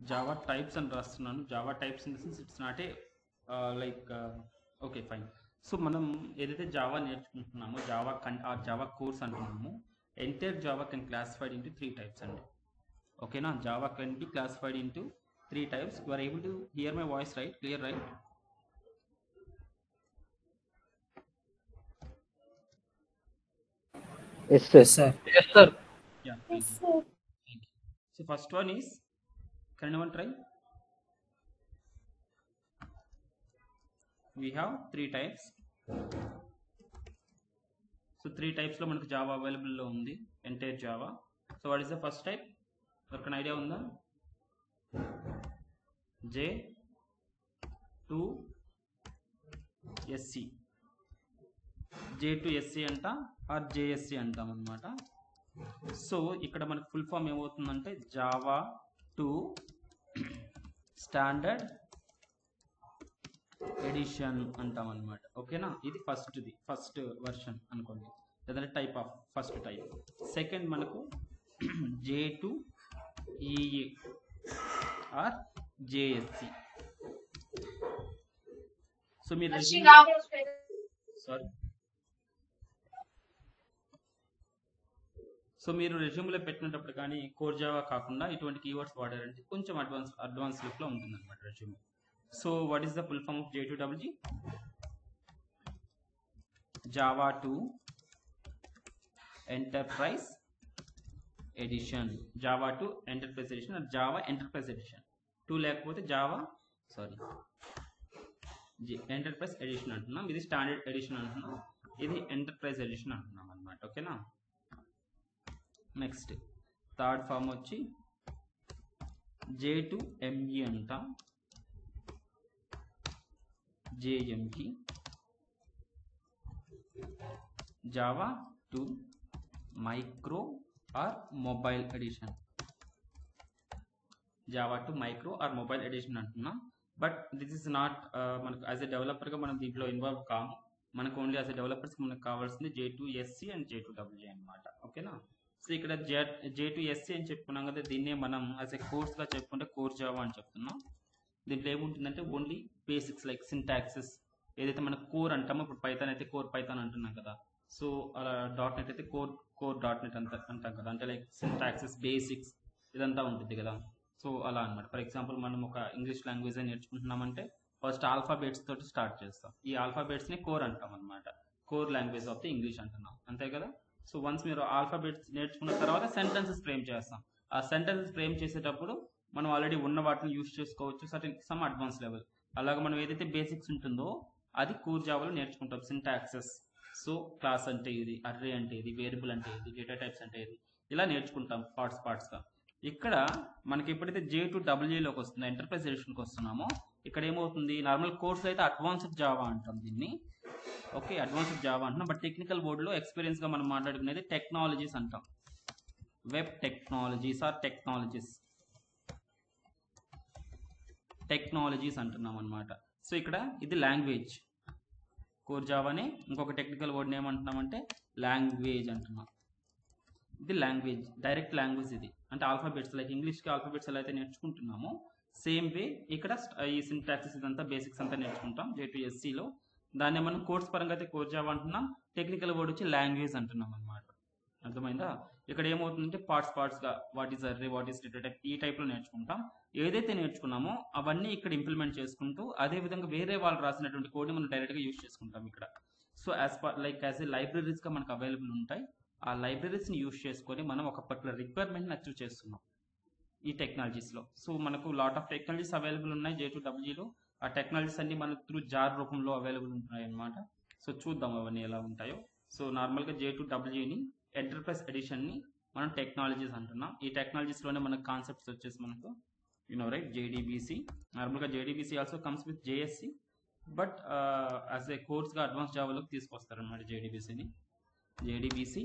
Java types అని రాస్తున్నాను. Java types in the sense it's not a okay fine. So మనం ఏదైతే Java నేర్చుకుంటున్నామో జావా కోర్స్ అంటున్నాము, entire Java can classified into 3 types అండి. ఓకేనా? Java can be classified into 3 types. You are able to hear my voice right? Clear right? Yes, sir. Yes, sir. Yes, sir. Yeah, Yes, thank you. sir. Thank you. So first one is, can anyone try? We have 3 types. So 3 types లో మనకు Java available లో ఉంది, entire Java. So what is the first type? ఎవరికైనా idea ఉందా? J2SC. J2SC అంట are JSC అంటాం అనమాట. So ఇక్కడ మనకు ఫుల్ ఫామ్ ఏమవుతుందంటే జావా 2 స్టాండర్డ్ ఎడిషన్ అంటాం అనమాట. ఓకేనా? ఇది ఫస్ట్ వర్షన్ అనుకోండి, లేదంటే type of first type. Second మనకు J2EE ఆర్ JSC. సో మీరు మీరు రెజ్యూమ్లో పెట్టినప్పుడు కానీ కోర్ జావా కాకుండా ఇటువంటి కీవర్డ్స్ వాడారంటే కొంచెం అడ్వాన్స్ లుక్లో ఉంటుంది అనమాట resume. So what is the full form of J2EE? Java 2 enterprise edition. Java 2 enterprise edition, Java enterprise edition. 2 లేకపోతే జావా ఎంటర్ప్రైజ్ ఎడిషన్ అంటున్నాం. ఇది స్టాండర్డ్ ఎడిషన్ అంటున్నాం, ఇది ఎంటర్ప్రైజ్ ఎడిషన్ అంటున్నాం అనమాట. ఓకేనా? నెక్స్ట్ థర్డ్ ఫామ్ వచ్చి J2ME అంటాం, JME. Java 2 micro or mobile edition. Java 2 micro or mobile edition అంటున్నాం. బట్ దిస్ ఇస్ నాట్ మనకు యాజ్ ఎ డెవలపర్గా మనం దీంట్లో ఇన్వాల్వ్ కాము. మనకు ఓన్లీ యాజ్ ఎ డెవలపర్స్ మనకు కావాల్సింది J2SC అండ్ J2EE అనమాట. ఓకేనా? సో ఇక్కడ J2SC అని చెప్పుకున్నాం కదా, దీన్నే మనం యాజ్ ఎ కోర్స్గా చెప్పుకుంటే కోర్ జావా అని చెప్తున్నాం. దీంట్లో ఏముంటుందంటే ఓన్లీ బేసిక్స్ లైక్ సింటాక్సెస్, ఏదైతే మన కోర్ అంటామో, ఇప్పుడు పైథాన్ అయితే కోర్ పైథాన్ అంటున్నాం కదా. సో అలా .NET అయితే కోర్ .NET అంటాం కదా, అంటే లైక్ సింటాక్సెస్ బేసిక్స్ ఇదంతా ఉంటుంది కదా. సో అలా అనమాట. ఫర్ ఎగ్జాంపుల్ మనం ఒక ఇంగ్లీష్ లాంగ్వేజ్ నేర్చుకుంటున్నామంటే ఫస్ట్ ఆల్ఫాబెట్స్ తోటి స్టార్ట్ చేస్తాం. ఈ ఆల్ఫాబెట్స్ని కోర్ అంటాం అనమాట. Core language of the English అంటున్నాం, అంతే కదా. సో వన్స్ మీరు ఆల్ఫాబెట్స్ నేర్చుకున్న తర్వాత సెంటెన్సెస్ ఫ్రేమ్ చేస్తాం. ఆ సెంటెన్సెస్ ఫ్రేమ్ చేసేటప్పుడు మనం ఆల్రెడీ ఉన్న వాటిని యూజ్ చేసుకోవచ్చు సమ్ అడ్వాన్స్ లెవెల్. అలాగే మనం ఏదైతే బేసిక్స్ ఉంటుందో అది కోర్ జావాలో నేర్చుకుంటాం. సింటాక్సెస్, సో క్లాస్ అంటే ఇది, అర్రే అంటే ఇది, వేరియబుల్ అంటే ఇది, డేటా టైప్స్ అంటే ఇది, ఇలా నేర్చుకుంటాం పార్ట్స్గా. ఇక్కడ మనకి ఎప్పుడైతే J2EEలోకి వస్తుందో, ఎంటర్ప్రైజ్ ఎడిషన్కి వస్తున్నామో, ఇక్కడ ఏమవుతుంది, నార్మల్ కోర్స్ అయితే అడ్వాన్స్డ్ జావా అంటాం దీన్ని. ఓకే, అడ్వాన్స్డ్ జావా అంటున్నాం. బట్ టెక్నికల్ వర్డ్లో ఎక్స్పీరియన్స్గా మనం మాట్లాడుకునేది టెక్నాలజీస్ అంటాం. వెబ్ టెక్నాలజీస్ ఆర్ టెక్నాలజీస్ అంటున్నాం అనమాట. సో ఇక్కడ ఇది లాంగ్వేజ్, కోర్ జావానే ఇంకొక టెక్నికల్ వర్డ్ ఏమంటున్నామంటే లాంగ్వేజ్ అంటున్నాం. ఇది లాంగ్వేజ్, డైరెక్ట్ లాంగ్వేజ్ ఇది. అంటే ఆల్ఫాబెట్స్ లైక్ ఇంగ్లీష్కి ఆల్ఫాబెట్స్ ఎలా అయితే నేర్చుకుంటున్నామో సేమ్ వే ఇక్కడ ఈ సింటాక్సెస్ ఇదంతా బేసిక్స్ అంతా నేర్చుకుంటాం J2SCలో. దాన్ని మనం కోర్స్ పరంగా అయితే కోర్ జావా అంటున్నాం, టెక్నికల్ వర్డ్ వచ్చి లాంగ్వేజ్ అంటున్నాం అనమాట. అర్థమైందా? ఇక్కడ ఏమవుతుందంటే పార్ట్స్గా what is array, what is data type, ఈ టైప్లో నేర్చుకుంటాం. ఏదైతే నేర్చుకున్నామో అవన్నీ ఇక్కడ ఇంప్లిమెంట్ చేసుకుంటూ అదేవిధంగా వేరే వాళ్ళు రాసినటువంటి కోడ్ని మనం డైరెక్ట్గా యూజ్ చేసుకుంటాం ఇక్కడ. సో యాజ్ ఏ లైబ్రరీస్గా మనకు అవైలబుల్ ఉంటాయి. ఆ లైబ్రరీస్ని యూజ్ చేసుకొని మనం ఒక పర్టికులర్ రిక్వైర్మెంట్ని అచీవ్ చేస్తున్నాం ఈ టెక్నాలజీస్లో. సో మనకు లాట్ ఆఫ్ టెక్నాలజీస్ అవైలబుల్ ఉన్నాయి J2EEలో. ఆ టెక్నాలజీస్ అన్ని మనకు త్రూ జార్ రూపంలో అవైలబుల్ ఉంటాయి అన్నమాట. సో చూద్దాం అవన్నీ ఎలా ఉంటాయో. సో నార్మల్గా J2EEని ఎంటర్ప్రైజ్ ఎడిషన్ని మనం టెక్నాలజీస్ అంటున్నాం. ఈ టెక్నాలజీస్లోనే మనకు కాన్సెప్ట్స్ వచ్చేసి మనకు రైట్ JDBC. నార్మల్గా JDBC also comes with JSC, but as a కోర్స్గా అడ్వాన్స్ జావాలోకి తీసుకొస్తారనమాట JDBCని. JDBC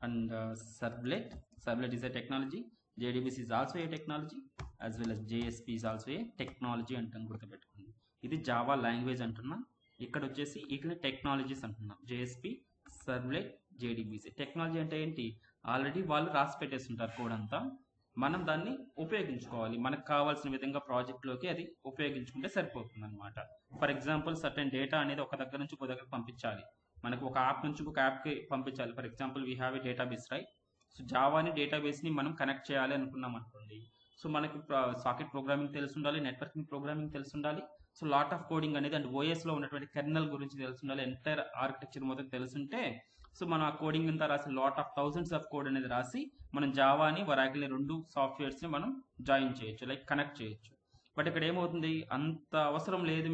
and servlet is a technology. JDBC is also a technology, as well as JSP is also a technology అంటాం, గుర్తుపెట్టుకోండి. ఇది జావా లాంగ్వేజ్ అంటున్నాం. ఇక్కడ వచ్చేసి ఇక్కడ టెక్నాలజీస్ అంటున్నాం. JSP, servlet, JDBC. టెక్నాలజీ అంటే ఏంటి, ఆల్రెడీ వాళ్ళు రాసి పెట్టేస్తుంటారు కోడ్ అంతా, మనం దాన్ని ఉపయోగించుకోవాలి. మనకు కావాల్సిన విధంగా ప్రాజెక్ట్లోకి అది ఉపయోగించుకుంటే సరిపోతుంది అనమాట. ఫర్ ఎగ్జాంపుల్ సర్టెన్ డేటా అనేది ఒక దగ్గర నుంచి ఒక దగ్గర పంపించాలి. మనకు ఒక యాప్ నుంచి ఒక యాప్కి పంపించాలి. For example we have a database right. So జావాని డేటాబేస్ని మనం కనెక్ట్ చేయాలి అనుకున్నాం అనుకోండి. సో మనకి సాకెట్ ప్రోగ్రామింగ్ తెలిసి ఉండాలి, నెట్వర్కింగ్ ప్రోగ్రామింగ్ తెలిసి ఉండాలి. సో లాట్ ఆఫ్ కోడింగ్ అనేది అండ్ ఓఎస్లో ఉన్నటువంటి కెర్నల్ గురించి తెలిసి ఉండాలి, ఎంటైర్ ఆర్కిటెక్చర్ మొత్తం తెలుసుంటే సో మనం ఆ కోడింగ్ అంతా రాసి lot of thousands of code అనేది రాసి మనం జావాని వరాకిల్ని రెండు సాఫ్ట్వేర్స్ని మనం జాయిన్ చేయొచ్చు, లైక్ కనెక్ట్ చేయొచ్చు. బట్ ఇక్కడ ఏమవుతుంది, అంత అవసరం లేదు.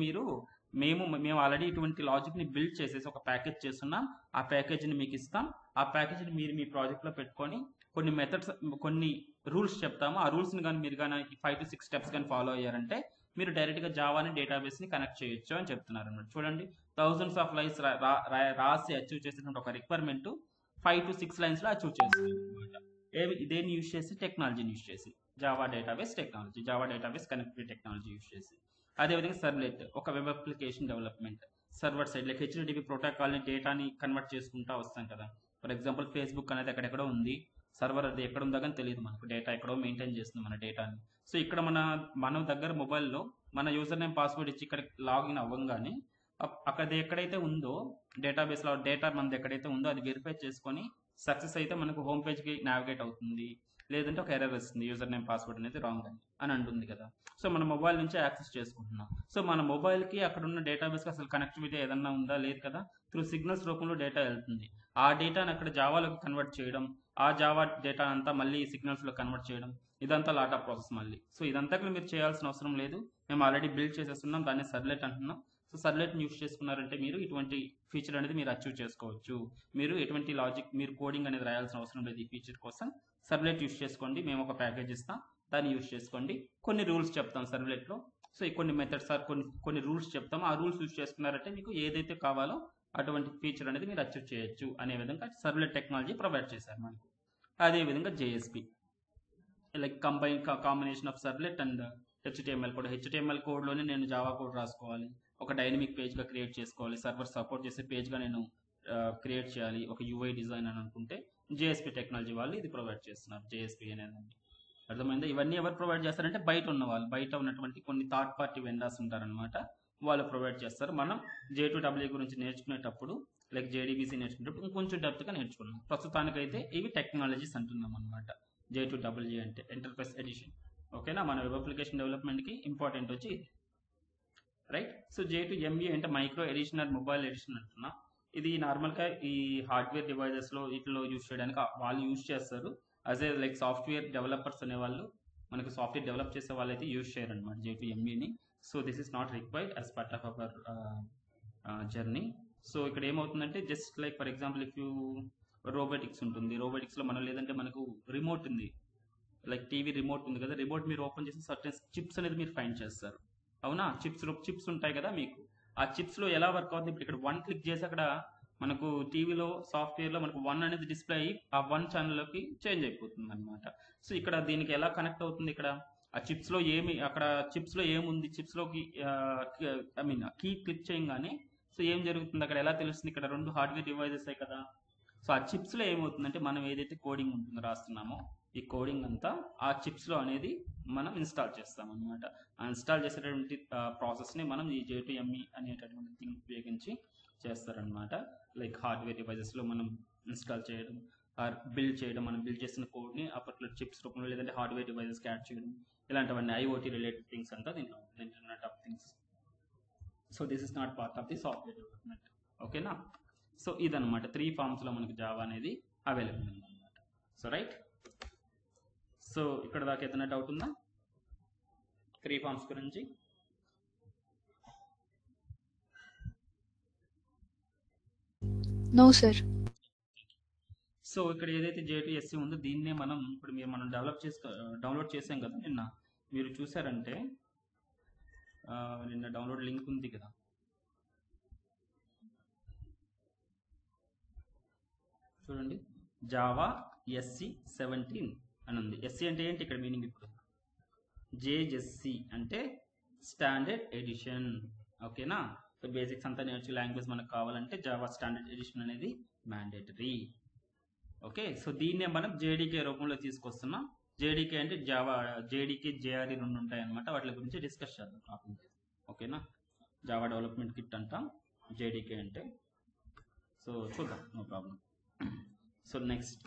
మేము ఆల్రెడీ ఇటువంటి లాజిక్ని బిల్డ్ చేసేసి ఒక ప్యాకేజ్ చేస్తున్నాం. ఆ ప్యాకేజ్ని మీకు ఇస్తాం. ఆ ప్యాకేజ్ని మీరు మీ ప్రాజెక్ట్లో పెట్టుకొని కొన్ని మెథడ్స్, కొన్ని రూల్స్ చెప్తాము. ఆ రూల్స్ని కానీ మీరు కానీ 5 to 6 స్టెప్స్ కానీ ఫాలో అయ్యారంటే మీరు డైరెక్ట్గా జావాని డేటాబేస్ని కనెక్ట్ చేయొచ్చు అని చెప్తున్నారు అన్నమాట. చూడండి, థౌసండ్స్ ఆఫ్ లైన్స్ రాసి అచీవ్ చేసినటువంటి ఒక రిక్వైర్మెంట్ 5 to 6 లైన్స్లో అచీవ్ చేస్తుంది అనమాట. దేన్ని యూజ్ చేసి, టెక్నాలజీని యూజ్ చేసి, Java database technology, Java database connectivity technology use చేసి. అదేవిధంగా సర్వ్లెట్, ఒక web application development, server side like HTTP ప్రోటోకాల్ని డేటాని కన్వర్ట్ చేసుకుంటూ వస్తాం కదా. ఫర్ ఎగ్జాంపుల్ ఫేస్బుక్ అనేది ఎక్కడెక్కడో ఉంది, సర్వర్ అది ఎక్కడ ఉందో కానీ తెలియదు మనకు, డేటా ఎక్కడో మెయింటైన్ చేస్తుంది మన డేటాని. సో ఇక్కడ మన దగ్గర మొబైల్లో మన యూజర్ నేమ్ పాస్వర్డ్ ఇచ్చి ఇక్కడ లాగిన్ అవ్వగానే అక్కడ ఎక్కడైతే ఉందో డేటాబేస్లో డేటా మనది ఎక్కడైతే ఉందో అది వెరిఫై చేసుకొని సక్సెస్ అయితే మనకు హోమ్ పేజ్కి నావిగేట్ అవుతుంది. లేదంటే ఒక ఎర్రర్ వస్తుంది, యూజర్ నేమ్ పాస్వర్డ్ అనేది రాంగ్ అని అంటుంది కదా. సో మన మొబైల్ నుంచి యాక్సెస్ చేసుకుంటున్నాం. సో మన మొబైల్కి అక్కడ ఉన్న డేటాబేస్కి అసలు కనెక్టివిటీ ఏదన్నా ఉందా, లేదు కదా. త్రూ సిగ్నల్స్ రూపంలో డేటా వెళ్తుంది. ఆ డేటాను అక్కడ జావాలోకి కన్వర్ట్ చేయడం, ఆ జావా డేటా అంతా మళ్ళీ సిగ్నల్స్లో కన్వర్ట్ చేయడం, ఇదంతా లాట్ ఆఫ్ ప్రాసెస్ మళ్ళీ. సో ఇదంతా మీరు చేయాల్సిన అవసరం లేదు. మేము ఆల్రెడీ బిల్డ్ చేసేస్తున్నాం, దాన్ని సర్వ్లెట్ అంటున్నాం. సో సర్వ్లెట్ని యూస్ చేసుకున్నారంటే మీరు ఇటువంటి ఫీచర్ అనేది మీరు అచీవ్ చేసుకోవచ్చు. మీరు ఎటువంటి లాజిక్, మీరు కోడింగ్ అనేది రాయాల్సిన అవసరం లేదు. ఈ ఫీచర్ కోసం సర్వ్లెట్ యూస్ చేసుకోండి. మేము ఒక ప్యాకేజ్ ఇస్తాం, దాన్ని యూస్ చేసుకోండి. కొన్ని రూల్స్ చెప్తాం సర్వ్లెట్లో. సో కొన్ని మెథడ్స్ కొన్ని రూల్స్ చెప్తాం. ఆ రూల్స్ యూస్ చేసుకున్నారంటే మీకు ఏదైతే కావాలో అటువంటి ఫీచర్ అనేది మీరు అచీవ్ చేయొచ్చు అనే విధంగా సర్వ్లెట్ టెక్నాలజీ ప్రొవైడ్ చేశారు మనకు. అదేవిధంగా JSP, like combination of servlet and HTML code. HTML కోడ్లోనే నేను జావా కోడ్ రాసుకోవాలి, ఒక డైనమిక్ పేజ్గా క్రియేట్ చేసుకోవాలి, సర్వర్ సపోర్ట్ చేసే పేజ్గా నేను క్రియేట్ చేయాలి, ఒక యూఐ డిజైన్ అని అనుకుంటే జేఎస్పీ టెక్నాలజీ వాళ్ళు ఇది ప్రొవైడ్ చేస్తున్నారు, జేఎస్పీ అనేది. అర్థమైందా? ఇవన్నీ ఎవరు ప్రొవైడ్ చేస్తారంటే బయట ఉన్న వాళ్ళు, బయట ఉన్నటువంటి కొన్ని థర్డ్ పార్టీ వెండర్స్ ఉంటారనమాట, వాళ్ళు ప్రొవైడ్ చేస్తారు. మనం J2EE గురించి నేర్చుకునేటప్పుడు, లైక్ JDBC నేర్చుకునేటప్పుడు ఇంకొంచెం డెప్త్గా నేర్చుకున్నాం. ప్రస్తుతానికైతే ఇవి టెక్నాలజీస్ అంటున్నాం అనమాట. J2EE అంటే ఎంటర్ప్రైజ్ ఎడిషన్. ఓకేనా, మన వెబ్ అప్లికేషన్ డెవలప్మెంట్కి ఇంపార్టెంట్ వచ్చి రైట్. సో J2ME అంటే micro edition or mobile edition అంటున్నా. ఇది నార్మల్గా ఈ హార్డ్వేర్ డివైజెస్లో వీటిలో యూజ్ చేయడానికి వాళ్ళు యూజ్ చేస్తారు. అదే లైక్ సాఫ్ట్వేర్ డెవలపర్స్ అనేవాళ్ళు, మనకు సాఫ్ట్వేర్ డెవలప్ చేసే వాళ్ళు అయితే యూజ్ చేయరనమాట J2MEని. So this is not required as part of our journey. So ఇక్కడ ఏమవుతుందంటే just like for example if you robotics ఉంటుంది, రోబోటిక్స్లో మనం లేదంటే మనకు రిమోట్ ఉంది, లైక్ టీవీ రిమోట్ ఉంది కదా, రిమోట్ మీరు ఓపెన్ చేసి సర్టెన్ చిప్స్ అనేది మీరు ఫైండ్ చేస్తారు. అవునా, చిప్స్ ఉంటాయి కదా మీకు. ఆ చిప్స్లో ఎలా వర్క్ అవుతుంది, ఇప్పుడు ఇక్కడ 1 క్లిక్ చేసి అక్కడ మనకు టీవీలో సాఫ్ట్వేర్లో మనకు 1 అనేది డిస్ప్లే అయ్యి ఆ 1 ఛానల్లోకి చేంజ్ అయిపోతుంది అనమాట. సో ఇక్కడ దీనికి ఎలా కనెక్ట్ అవుతుంది, ఇక్కడ ఆ చిప్స్లో అక్కడ చిప్స్లో ఏముంది, చిప్స్లోకి ఐ మీన్ కీ క్లిక్ చేయగానే సో ఏం జరుగుతుంది అక్కడ ఎలా తెలుస్తుంది, ఇక్కడ 2 హార్డ్వేర్ డివైజెస్ కదా. సో ఆ చిప్స్లో ఏమవుతుందంటే మనం ఏదైతే కోడింగ్ ఉంటుందో రాస్తున్నామో ఈ కోడింగ్ అంతా ఆ చిప్స్లో అనేది మనం ఇన్స్టాల్ చేస్తాం అనమాట. ఆ ఇన్స్టాల్ చేసేటటువంటి ప్రాసెస్ని మనం ఈ J2ME అనేటటువంటి థింగ్ ఉపయోగించి చేస్తారనమాట. లైక్ హార్డ్వేర్ డివైజెస్లో మనం ఇన్స్టాల్ చేయడం ఆర్ బిల్డ్ చేయడం, మనం బిల్డ్ చేసిన కోడ్ని ఆ పర్టికులర్ చిప్స్ రూపంలో లేదంటే హార్డ్వేర్ డివైజెస్కి యాడ్ చేయడం, ఇలాంటివన్నీ IoT రిలేటెడ్ థింగ్స్ అంతా దీంట్లో internet of things. So this is not part of the software development. ఓకేనా, సో ఇదనమాట 3 ఫామ్స్లో మనకి జావా అనేది అవైలబుల్ ఉందన్నమాట. సో రైట్, సో ఇక్కడ దాకా ఏదైనా డౌట్ ఉందా 3 ఫామ్స్ గురించి? No sir. సో ఇక్కడ ఏదైతే J2SE ఉందో దీన్నే మనం డౌన్లోడ్ చేసాం కదా నిన్న. మీరు చూసారంటే నిన్న డౌన్లోడ్ లింక్ ఉంది కదా, చూడండి, జావా SE 17 అని ఉంది. SE అంటే ఏంటి ఇక్కడ మీనింగ్, ఇప్పుడు JSC అంటే స్టాండర్డ్ ఎడిషన్. ఓకేనా, సో బేసిక్స్ అంతా నేర్చు లాంగ్వేజ్ మనకు కావాలంటే జావా స్టాండర్డ్ ఎడిషన్ అనేది మ్యాండేటరీ. ఓకే, సో దీన్నే మనం JDK రూపంలో తీసుకొస్తున్నాం. జేడీకే అంటే జావా, జేడీకే జేఆర్ఈ రెండు ఉంటాయి అనమాట. వాటి గురించి డిస్కస్ చేద్దాం టాపిక్. ఓకేనా, జావా డెవలప్మెంట్ కిట్ అంటాం జేడీకే అంటే. సో చూద్దాం, no problem. So next,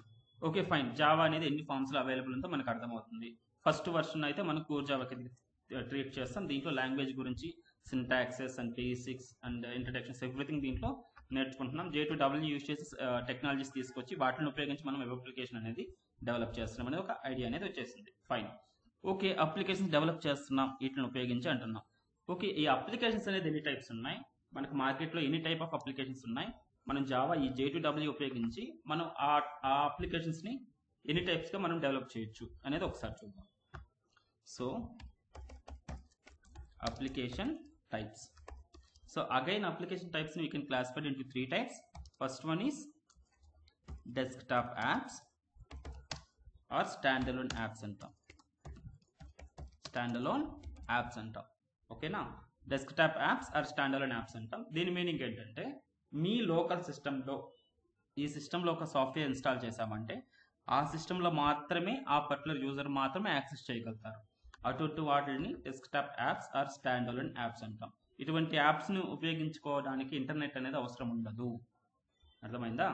okay fine. Java అనేది ఎన్ని ఫామ్స్లో అవైలబుల్ ఉందో మనకు అర్థమవుతుంది. ఫస్ట్ వర్షన్ అయితే మనం కోర్ జావా కింద ట్రీట్ చేస్తాం. దీంట్లో లాంగ్వేజ్ గురించి syntaxes and basics and introductions everything దీంట్లో నేర్చుకుంటున్నాం. J2EE యూజ్ చేసి టెక్నాలజీస్ తీసుకొచ్చి వాటిని ఉపయోగించి మనం వెబ్ అప్లికేషన్ అనేది డెవలప్ చేస్తున్నాం అనేది ఒక ఐడియా అనేది వచ్చేసింది. ఫైన్. ఓకే, అప్లికేషన్స్ డెవలప్ చేస్తున్నాం వీటిని ఉపయోగించి అంటున్నాం. ఓకే, ఈ అప్లికేషన్స్ అనేది ఎన్ని టైప్స్ ఉన్నాయి, మనకు మార్కెట్లో ఎన్ని టైప్ ఆఫ్ అప్లికేషన్స్ ఉన్నాయి, మనం జావా ఈ J2EE ఉపయోగించి మనం ఆ అప్లికేషన్స్ని ఎన్ని టైప్స్గా మనం డెవలప్ చేయొచ్చు అనేది ఒకసారి చూద్దాం. So application types. So again, application types we can classify into 3 types. First one is desktop apps or standalone apps antam. Standalone apps antam. Okay na, desktop apps or standalone apps antam. Dini meaning entante me local సిస్టంలో ఈ సిస్టంలో ఒక software install చేసామంటే ఆ సిస్టంలో మాత్రమే ఆ particular user మాత్రమే యాక్సెస్ చేయగలుగుతారు. అటువంటి వాటిని desktop apps or stand alone apps అంటాం. ఇటువంటి యాప్స్ను ఉపయోగించుకోవడానికి ఇంటర్నెట్ అనేది అవసరం ఉండదు. అర్థమైందా?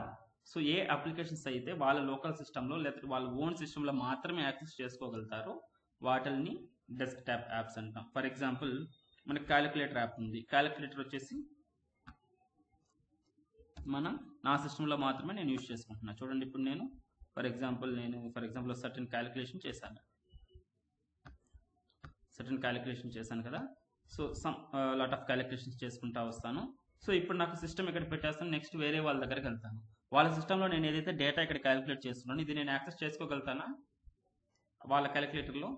సో ఏ అప్లికేషన్స్ అయితే వాళ్ళ లోకల్ సిస్టంలో లేకపోతే వాళ్ళ ఓన్ సిస్టంలో మాత్రమే యాక్సెస్ చేసుకోగలుగుతారో వాటిని డెస్క్టాప్ యాప్స్ అంటాం. ఫర్ ఎగ్జాంపుల్ మనకి క్యాలిక్యులేటర్ యాప్ ఉంది. క్యాలిక్యులేటర్ వచ్చేసి మనం నా సిస్టంలో మాత్రమే నేను యూజ్ చేసుకుంటున్నాను. చూడండి, ఇప్పుడు నేను ఫర్ ఎగ్జాంపుల్ సర్టెన్ క్యాలిక్యులేషన్ చేశాను కదా. So some lot of calculations చేసుకుంటా వస్తాను. సో ఇప్పుడు నాకు సిస్టమ్ ఇక్కడ పెట్టేస్తాను. నెక్స్ట్ వేరే వాళ్ళ దగ్గరికి వెళ్తాను. వాళ్ళ సిస్టంలో నేను ఏదైతే డేటా ఇక్కడ క్యాలిక్యులేట్ చేస్తున్నాను ఇది నేను యాక్సెస్ చేసుకోగలుగుతానా వాళ్ళ క్యాలిక్యులేటర్లో?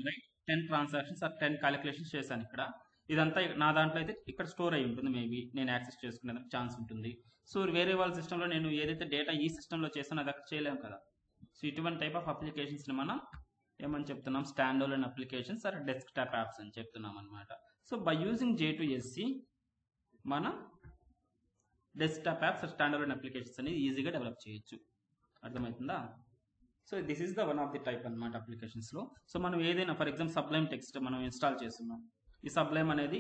రైట్, 10 ట్రాన్సాక్షన్స్ ఆర్ 10 క్యాలిక్యులేషన్స్ చేశాను ఇక్కడ. ఇదంతా నా దాంట్లో అయితే ఇక్కడ స్టోర్ అయి ఉంటుంది. మేబీ నేను యాక్సెస్ చేసుకునేందుకు ఛాన్స్ ఉంటుంది. సో వేరే వాళ్ళ సిస్టంలో నేను ఏదైతే డేటా ఈ సిస్టంలో చేస్తానో అది అక్కడ చేయలేము కదా. సో ఇటువంటి టైప్ ఆఫ్ అప్లికేషన్స్ని మనం ఏమని చెప్తున్నాం? Stand alone applications or desktop apps అని చెప్తున్నాం అనమాట. సో బై యూజింగ్ J2SE మనం desktop apps or stand alone applications అనేది ఈజీగా డెవలప్ చేయొచ్చు. అర్థమవుతుందా? So this is the one of the type అనమాట అప్లికేషన్స్లో. సో మనం ఏదైనా ఫర్ ఎగ్జాంపుల్ సబ్లైమ్ టెక్స్ట్ మనం ఇన్స్టాల్ చేస్తున్నాం. ఈ సబ్లైమ్ అనేది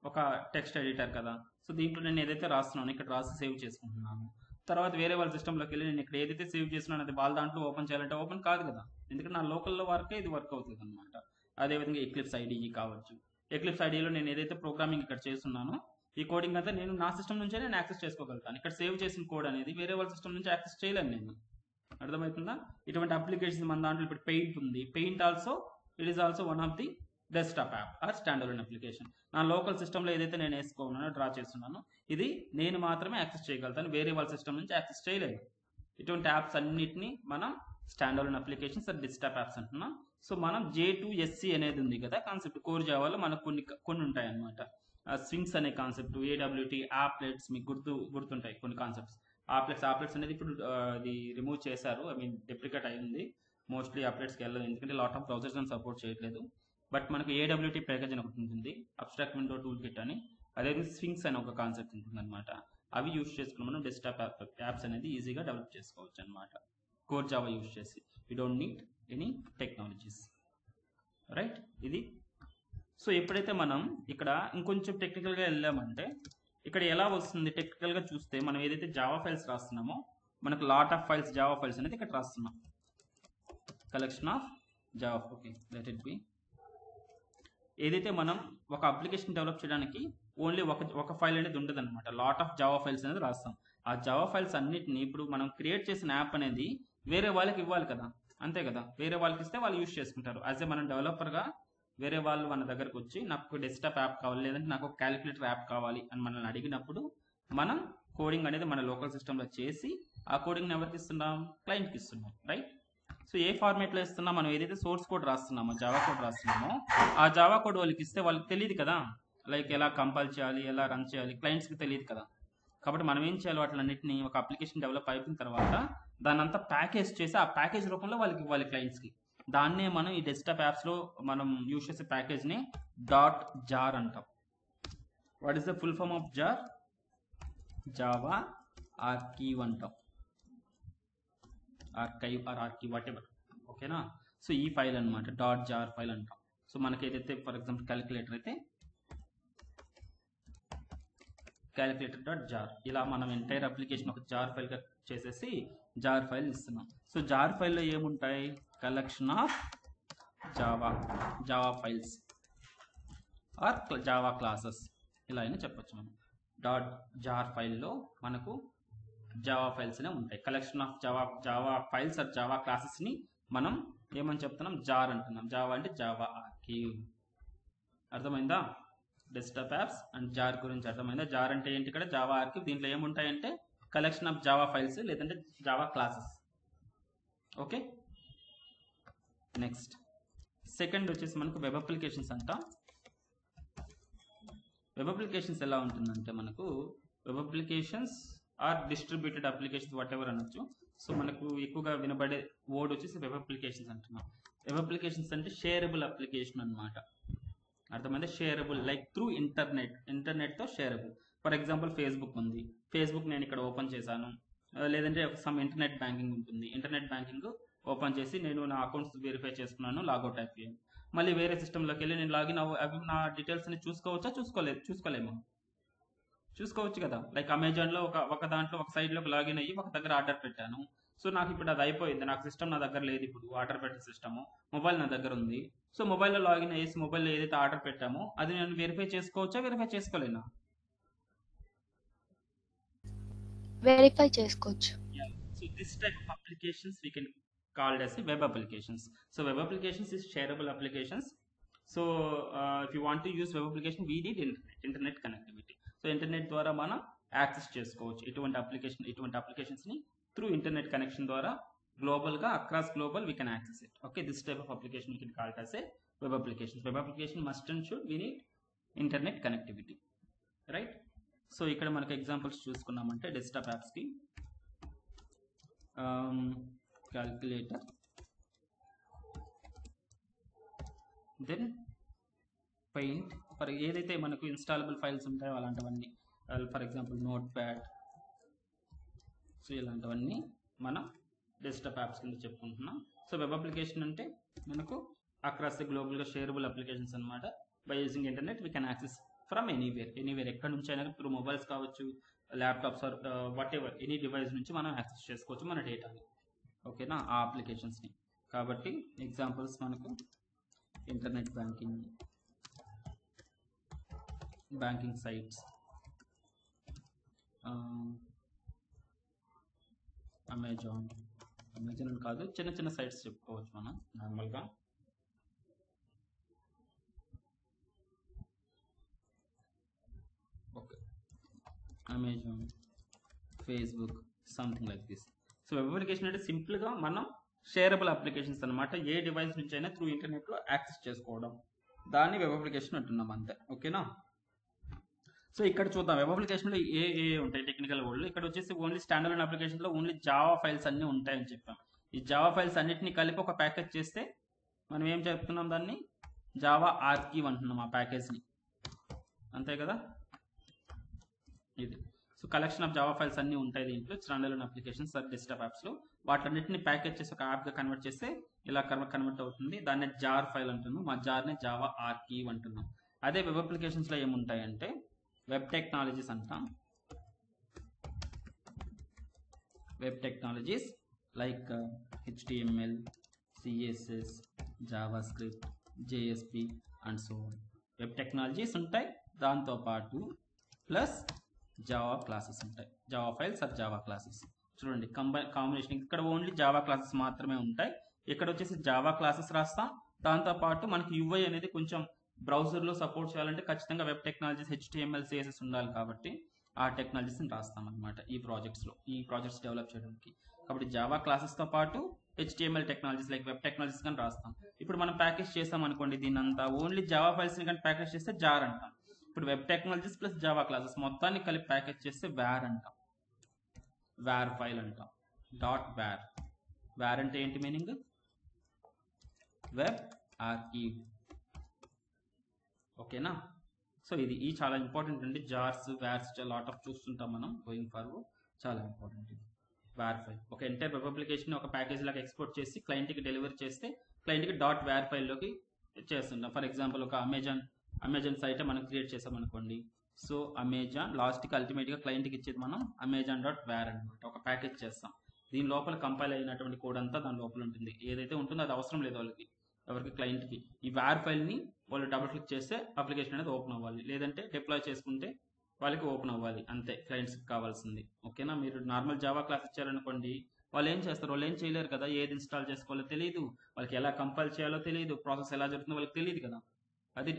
ఒక టెక్స్ట్ ఎడిటర్ కదా. సో దీంట్లో నేను ఏదైతే రాస్తున్నాను ఇక్కడ రాసి సేవ్ చేసుకుంటున్నాను. తర్వాత వేరే వాళ్ళ సిస్టంలోకి వెళ్ళి నేను ఇక్కడ ఏదైతే సేవ్ చేస్తున్నాను అది వాళ్ళ దాంట్లో ఓపెన్ చేయాలంటే ఓపెన్ కాదు కదా, ఎందుకంటే నా లోకల్లో వరకే ఇది వర్క్ అవుతుంది అనమాట. అదేవిధంగా ఎక్లిప్స్ IDE కావచ్చు. ఎక్లిప్స్ IDEలో నేను ఏదైతే ప్రోగ్రామింగ్ ఇక్కడ చేస్తున్నానో ఈ కోడింగ్ అంతా నేను నా సిస్టమ్ నుంచే నేను యాక్సెస్ చేసుకోగలుగుతాను. ఇక్కడ సేవ్ చేసిన కోడ్ అనేది వేరే వాళ్ళ సిస్టమ్ నుంచి యాక్సెస్ చేయలేను నేను. అర్థమవుతుందా? ఇటువంటి అప్లికేషన్స్ మన దాంట్లో ఇప్పుడు పెయింట్ ఉంది. Paint also it is also one of the desktop app or stand alone application. నా లోకల్ సిస్టంలో ఏదైతే నేను వేసుకోన్నానో డ్రా చేస్తున్నానో ఇది నేను మాత్రమే యాక్సెస్ చేయగలుగుతాను, వేరే వాళ్ళ సిస్టమ్ నుంచి యాక్సెస్ చేయలేదు. ఇటువంటి యాప్స్ అన్నిటిని మనం stand alone applications or desktop apps అంటున్నాం. సో మనం J2SE అనేది ఉంది కదా కాన్సెప్ట్, కోర్ జావాలో మనకు కొన్ని ఉంటాయి అనమాట. స్వింగ్స్ అనే కాన్సెప్ట్, AWT, ఆప్లెట్స్ మీకు గుర్తుంటాయి కొన్ని కాన్సెప్ట్స్. ఆప్లెట్స్ అనేది ఇప్పుడు అది రిమూవ్ చేశారు, ఐ మీన్ డెప్రికేట్ అయింది. మోస్ట్లీ ఆప్లెట్స్కి వెళ్ళదు ఎందుకంటే లాట్ ఆఫ్ బ్రౌజర్స్ అని సపోర్ట్ చేయట్లేదు. బట్ మనకు AWT ప్యాకేజ్ అని ఒకటి ఉంటుంది, అబ్స్ట్రాక్ట్ విండో టూల్ కిట్ అని. అదేవిధంగా స్వింగ్స్ అని ఒక కాన్సెప్ట్ ఉంటుంది అనమాట. అవి యూజ్ చేసుకుని మనం డెస్క్టాప్ యాప్స్ అనేది ఈజీగా డెవలప్ చేసుకోవచ్చు అనమాట కోర్ జావా యూజ్ చేసి. You don't need any technologies, right? ఇది. సో ఎప్పుడైతే మనం ఇక్కడ ఇంకొంచెం టెక్నికల్గా వెళ్ళామంటే ఇక్కడ ఎలా వస్తుంది టెక్నికల్గా చూస్తే, మనం ఏదైతే జావా ఫైల్స్ రాస్తున్నామో మనకు lot of files Java files అనేది ఇక్కడ రాస్తున్నాం. Collection of Java, okay let it be. ఏదైతే మనం ఒక అప్లికేషన్ డెవలప్ చేయడానికి ఓన్లీ ఒక ఫైల్ అనేది ఉండదు అనమాట, లాట్ ఆఫ్ జావా ఫైల్స్ అనేది రాస్తాం. ఆ జావా ఫైల్స్ అన్నిటిని ఇప్పుడు మనం క్రియేట్ చేసిన యాప్ అనేది వేరే వాళ్ళకి ఇవ్వాలి కదా, అంతే కదా. వేరే వాళ్ళకి ఇస్తే వాళ్ళు యూజ్ చేసుకుంటారు. యాజ్ ఏ మనం డెవలపర్గా వేరే వాళ్ళు మన దగ్గరకు వచ్చి నాకు డెస్క్టాప్ యాప్ కావాలి లేదంటే నాకు ఒక క్యాలిక్యులేటర్ యాప్ కావాలి అని మనల్ని అడిగినప్పుడు మనం కోడింగ్ అనేది మన లోకల్ సిస్టంలో చేసి ఆ కోడింగ్ని ఎవరికి ఇస్తున్నాం? క్లయింట్కి ఇస్తున్నాం, రైట్? సో ఏ ఫార్మేట్లో ఇస్తున్నాం? మనం ఏదైతే సోర్స్ కోడ్ రాస్తున్నామో, జావా కోడ్ రాస్తున్నామో ఆ జావా కోడ్ వాళ్ళకి ఇస్తే వాళ్ళకి తెలియదు కదా, లైక్ ఎలా కంపైల్ చేయాలి, ఎలా రన్ చేయాలి, క్లయింట్స్కి తెలియదు కదా. కాబట్టి మనం ఏం చేయాలి? వాటిలన్నింటినీ ఒక అప్లికేషన్ డెవలప్ అయిపోయిన తర్వాత దాన్ని అంతా ప్యాకేజ్ చేసి ఆ ప్యాకేజ్ రూపంలో వాళ్ళకి ఇవ్వాలి క్లయింట్స్కి. దాన్నే మనం ఈ డెస్క్టాప్ యాప్స్లో మనం యూజ్ చేసే ప్యాకేజ్ని .jar అంటాం. What is the full form of jar? Java archive అంటాం. Archive or archive whatever, ఓకేనా. సో ఈ ఫైల్ అనమాట డాట్ జార్ ఫైల్ అంటాం. సో మనకి ఏదైతే ఫర్ ఎగ్జాంపుల్ క్యాలిక్యులేటర్ అయితే క్యాలిక్యులేటర్ డాట్ జార్, ఇలా మనం ఎంటైర్ అప్లికేషన్ ఒక జార్ ఫైల్గా చేసేసి జార్ ఫైల్ ఇస్తున్నాం. సో జార్ ఫైల్లో ఏముంటాయి, collection of Java files or Java classes, ఇలా అయినా చెప్పొచ్చు మనం. డాట్ జార్ ఫైల్లో మనకు జావా ఫైల్స్నే ఉంటాయి. Collection of Java files or Java క్లాసెస్ని మనం ఏమని చెప్తున్నాం, జార్ అంటున్నాం. జావా అంటే జావా ఆర్కీవ్. అర్థమైందా? డెస్క్టాప్ యాప్స్ అండ్ జార్ గురించి అర్థమైందా? జార్ అంటే ఏంటి, ఇక్కడ జావా ఆర్కీవ్. దీంట్లో ఏముంటాయంటే కలెక్షన్ ఆఫ్ జావా ఫైల్స్ లేదంటే Java classes. Okay, next second వచ్చేసి మనకు వెబ్ అప్లికేషన్స్ అంట. వెబ్ అప్లికేషన్స్ ఎలా ఉంటుందంటే మనకు web applications or distributed applications whatever అనొచ్చు. సో మనకు ఎక్కువగా వినబడే వర్డ్ వచ్చేసి వెబ్ అప్లికేషన్స్ అంటున్నాం. వెబ్ అప్లికేషన్స్ అంటే షేరబుల్ అప్లికేషన్ అనమాట. అర్థమైందా? షేరబుల్ లైక్ త్రూ ఇంటర్నెట్తో షేరబుల్. ఫర్ ఎగ్జాంపుల్ ఫేస్బుక్ ఉంది, ఫేస్బుక్ నేను ఇక్కడ ఓపెన్ చేశాను, లేదంటే సమ్ ఇంటర్నెట్ బ్యాంకింగ్ ఉంటుంది, ఇంటర్నెట్ బ్యాంకింగ్ ఓపెన్ చేసి నేను నా అకౌంట్స్ వెరిఫై చేసుకున్నాను, లాగౌట్ అయిపోయాను. మళ్ళీ వేరే సిస్టంలోకి వెళ్ళి నేను లాగిన్ అవి నా డీటెయిల్స్ అని చూసుకోవచ్చా? చూసుకోలేము. చూసుకోవచ్చు కదా. లైక్ అమెజాన్లో ఒక దాంట్లో ఒక సైడ్లోకి లాగిన్ అయ్యి ఒక దగ్గర ఆర్డర్ పెట్టాను. సో నాకు ఇప్పుడు అది అయిపోయింది, నాకు సిస్టమ్ నా దగ్గర లేదు, ఇప్పుడు ఆర్డర్ పెట్టిన సిస్టము మొబైల్ నా దగ్గర ఉంది. సో మొబైల్లో లాగిన్ అయ్యేసి మొబైల్లో ఏదైతే ఆర్డర్ పెట్టామో అది నేను వెరిఫై చేసుకోవచ్చా, వెరిఫై చేసుకోలేనా? వెరిఫై చేసుకోవచ్చు. So this type of applications we can called as web applications. So web applications is shareable applications. So if you want to use web application, we need internet connectivity. So internet ద్వారా మనం access చేసుకోవచ్చు ఇటువంటి applications ని through internet connection ద్వారా global గా across global we can access it. Okay, this type of application we can call it as a web application. Web application must and should we need internet connectivity, right? So ఇక్కడ మనకు examples చూసుకున్నామంటే desktop apps కి calculator, then paint for ఏదైతే మనకు ఇన్స్టాలబుల్ files ఉంటాయో అలాంటివన్నీ, for example note pad. So ఇలాంటివన్నీ మనం desktop apps కింద చెప్పుకుంటున్నాం. సో వెబ్ అప్లికేషన్ అంటే మనకు అక్రాస్ ది గ్లోబల్గా షేరబుల్ అప్లికేషన్స్ అనమాట. By using internet we can access from anywhere ఎక్కడ నుంచి అయినా, త్రూ మొబైల్స్ కావచ్చు, laptops or whatever any device నుంచి మనం యాక్సెస్ చేసుకోవచ్చు మన డేటాని. ఓకేనా, ఆ అప్లికేషన్స్ని. కాబట్టి ఎగ్జాంపుల్స్ మనకు ఇంటర్నెట్ బ్యాంకింగ్ సైట్స్, అమెజాన్ అని కాదు, చిన్న చిన్న సైట్స్ చెప్పుకోవచ్చు మనం నార్మల్గా. Okay, Amazon, Facebook, something like this. So web application అంటే సింపుల్గా మనం షేరబుల్ అప్లికేషన్స్ అనమాట. ఏ డివైస్ నుంచి అయినా త్రూ ఇంటర్నెట్లో యాక్సెస్ చేసుకోవడం, దాన్ని వెబ్ అప్లికేషన్ అంటున్నాం అంతే. ఓకేనా. సో ఇక్కడ చూద్దాం వెబ్ అప్లికేషన్లో ఏ ఉంటాయి టెక్నికల్ వర్డ్లు. ఇక్కడ వచ్చేసి ఓన్లీ స్టాండర్డ్ అప్లికేషన్లో ఓన్లీ జావా ఫైల్స్ అన్నీ ఉంటాయని చెప్పాం. ఈ జావా ఫైల్స్ అన్నిటిని కలిపి ఒక ప్యాకేజ్ చేస్తే మనం ఏం చెప్తున్నాం, దాన్ని జావా ఆర్కీవ్ అంటున్నాం ఆ ప్యాకేజ్ని, అంతే కదా. ఇది so collection of Java files అన్నీ ఉంటాయి దీంట్లో, స్టాండర్డ్ అప్లికేషన్స్ డెస్క్టాప్ యాప్స్లో. వాటన్నిటిని ప్యాకేజ్ చేసి ఒక యాప్గా కన్వర్ట్ చేస్తే ఇలా కన్వర్ట్ అవుతుంది. దాన్ని జార్ ఫైల్ అంటున్నాం, మా జార్ని జావా ఆర్కీవ్ అంటున్నాం. అదే వెబ్ అప్లికేషన్స్లో ఏముంటాయంటే వెబ్ టెక్నాలజీస్ అంటాం. Web technologies like HTML, CSS, JavaScript, JSP and so on. Web technologies ఉంటాయి, దాంతోపాటు ప్లస్ జావా క్లాసెస్ ఉంటాయి, Java files or Java classes. చూడండి కాంబినేషన్, ఇక్కడ ఓన్లీ జావా క్లాసెస్ మాత్రమే ఉంటాయి. ఇక్కడ వచ్చేసి జావా క్లాసెస్ రాస్తాం, దాంతోపాటు మనకి UI అనేది కొంచెం బ్రౌజర్లో సపోర్ట్ చేయాలంటే ఖచ్చితంగా వెబ్ టెక్నాలజీస్ HTML, CSS ఉండాలి కాబట్టి ఆ టెక్నాలజీస్ని రాస్తాం అనమాట ఈ ప్రాజెక్ట్స్ డెవలప్ చేయడానికి. కాబట్టి జావా క్లాసెస్తో పాటు HTML technologies like web technologies కానీ రాస్తాం. ఇప్పుడు మనం ప్యాకేజ్ చేస్తాం అనుకోండి, దీని అంతా ఓన్లీ జావా ఫైల్స్ని కానీ ప్యాకేజ్ చేస్తే జార్ అంటాం. ఇప్పుడు web technologies plus Java classes మొత్తాన్ని కలిపి ప్యాకేజ్ చేస్తే వ్యార్ అంటాం, వ్యార్ ఫైల్ అంటాం. డాట్ వ్యార్, వ్యార్ అంటే ఏంటి మీనింగ్, వెబ్ ఆర్కీవ్. ఓకేనా. సో ఇది చాలా ఇంపార్టెంట్ అండి. జార్స్, వ్యార్స్ లాట్ ఆఫ్ చూస్తుంటాం మనం గోయింగ్ ఫార్వర్డ్, చాలా ఇంపార్టెంట్ ఇది. వేర్ ఫైల్. ఒక ఎంటైర్ వెబ్ అప్లికేషన్ ఒక ప్యాకేజ్ లాగా ఎక్స్పోర్ట్ చేసి క్లయింట్కి డెలివరీ చేస్తే క్లయింట్కి డాట్ వేర్ ఫైల్లోకి చేస్తుంటాం. ఫర్ ఎగ్జాంపుల్ ఒక అమెజాన్ సైట్ మనం క్రియేట్ చేసామనుకోండి. సో అమెజాన్ లాస్ట్కి అల్టిమేట్గా క్లయింట్కి ఇచ్చేది మనం అమెజాన్ డాట్ వేర్ అనమాట. ఒక ప్యాకేజ్ చేస్తాం. దీని లోపల కంపైల్ అయినటువంటి కోడ్ అంతా దాని లోపల ఉంటుంది. ఏదైతే ఉంటుందో అది అవసరం లేదు వాళ్ళకి, ఎవరికి క్లయింట్కి. ఈ వేర్ ఫైల్ని వాళ్ళు డబుల్ క్లిక్ చేస్తే అప్లికేషన్ అనేది ఓపెన్ అవ్వాలి, లేదంటే డిప్లాయ్ చేసుకుంటే వాళ్ళకి ఓపెన్ అవ్వాలి. అంతే క్లయింట్స్కి కావాల్సింది. ఓకేనా. మీరు నార్మల్ జావా క్లాస్ ఇచ్చారనుకోండి, వాళ్ళు ఏం చేస్తారు, వాళ్ళు ఏం చేయలేరు కదా. ఏది ఇన్స్టాల్ చేసుకోవాలో తెలియదు వాళ్ళకి, ఎలా కంపైల్ చేయాలో తెలియదు, ప్రాసెస్ ఎలా జరుగుతుందో వాళ్ళకి తెలియదు కదా. అది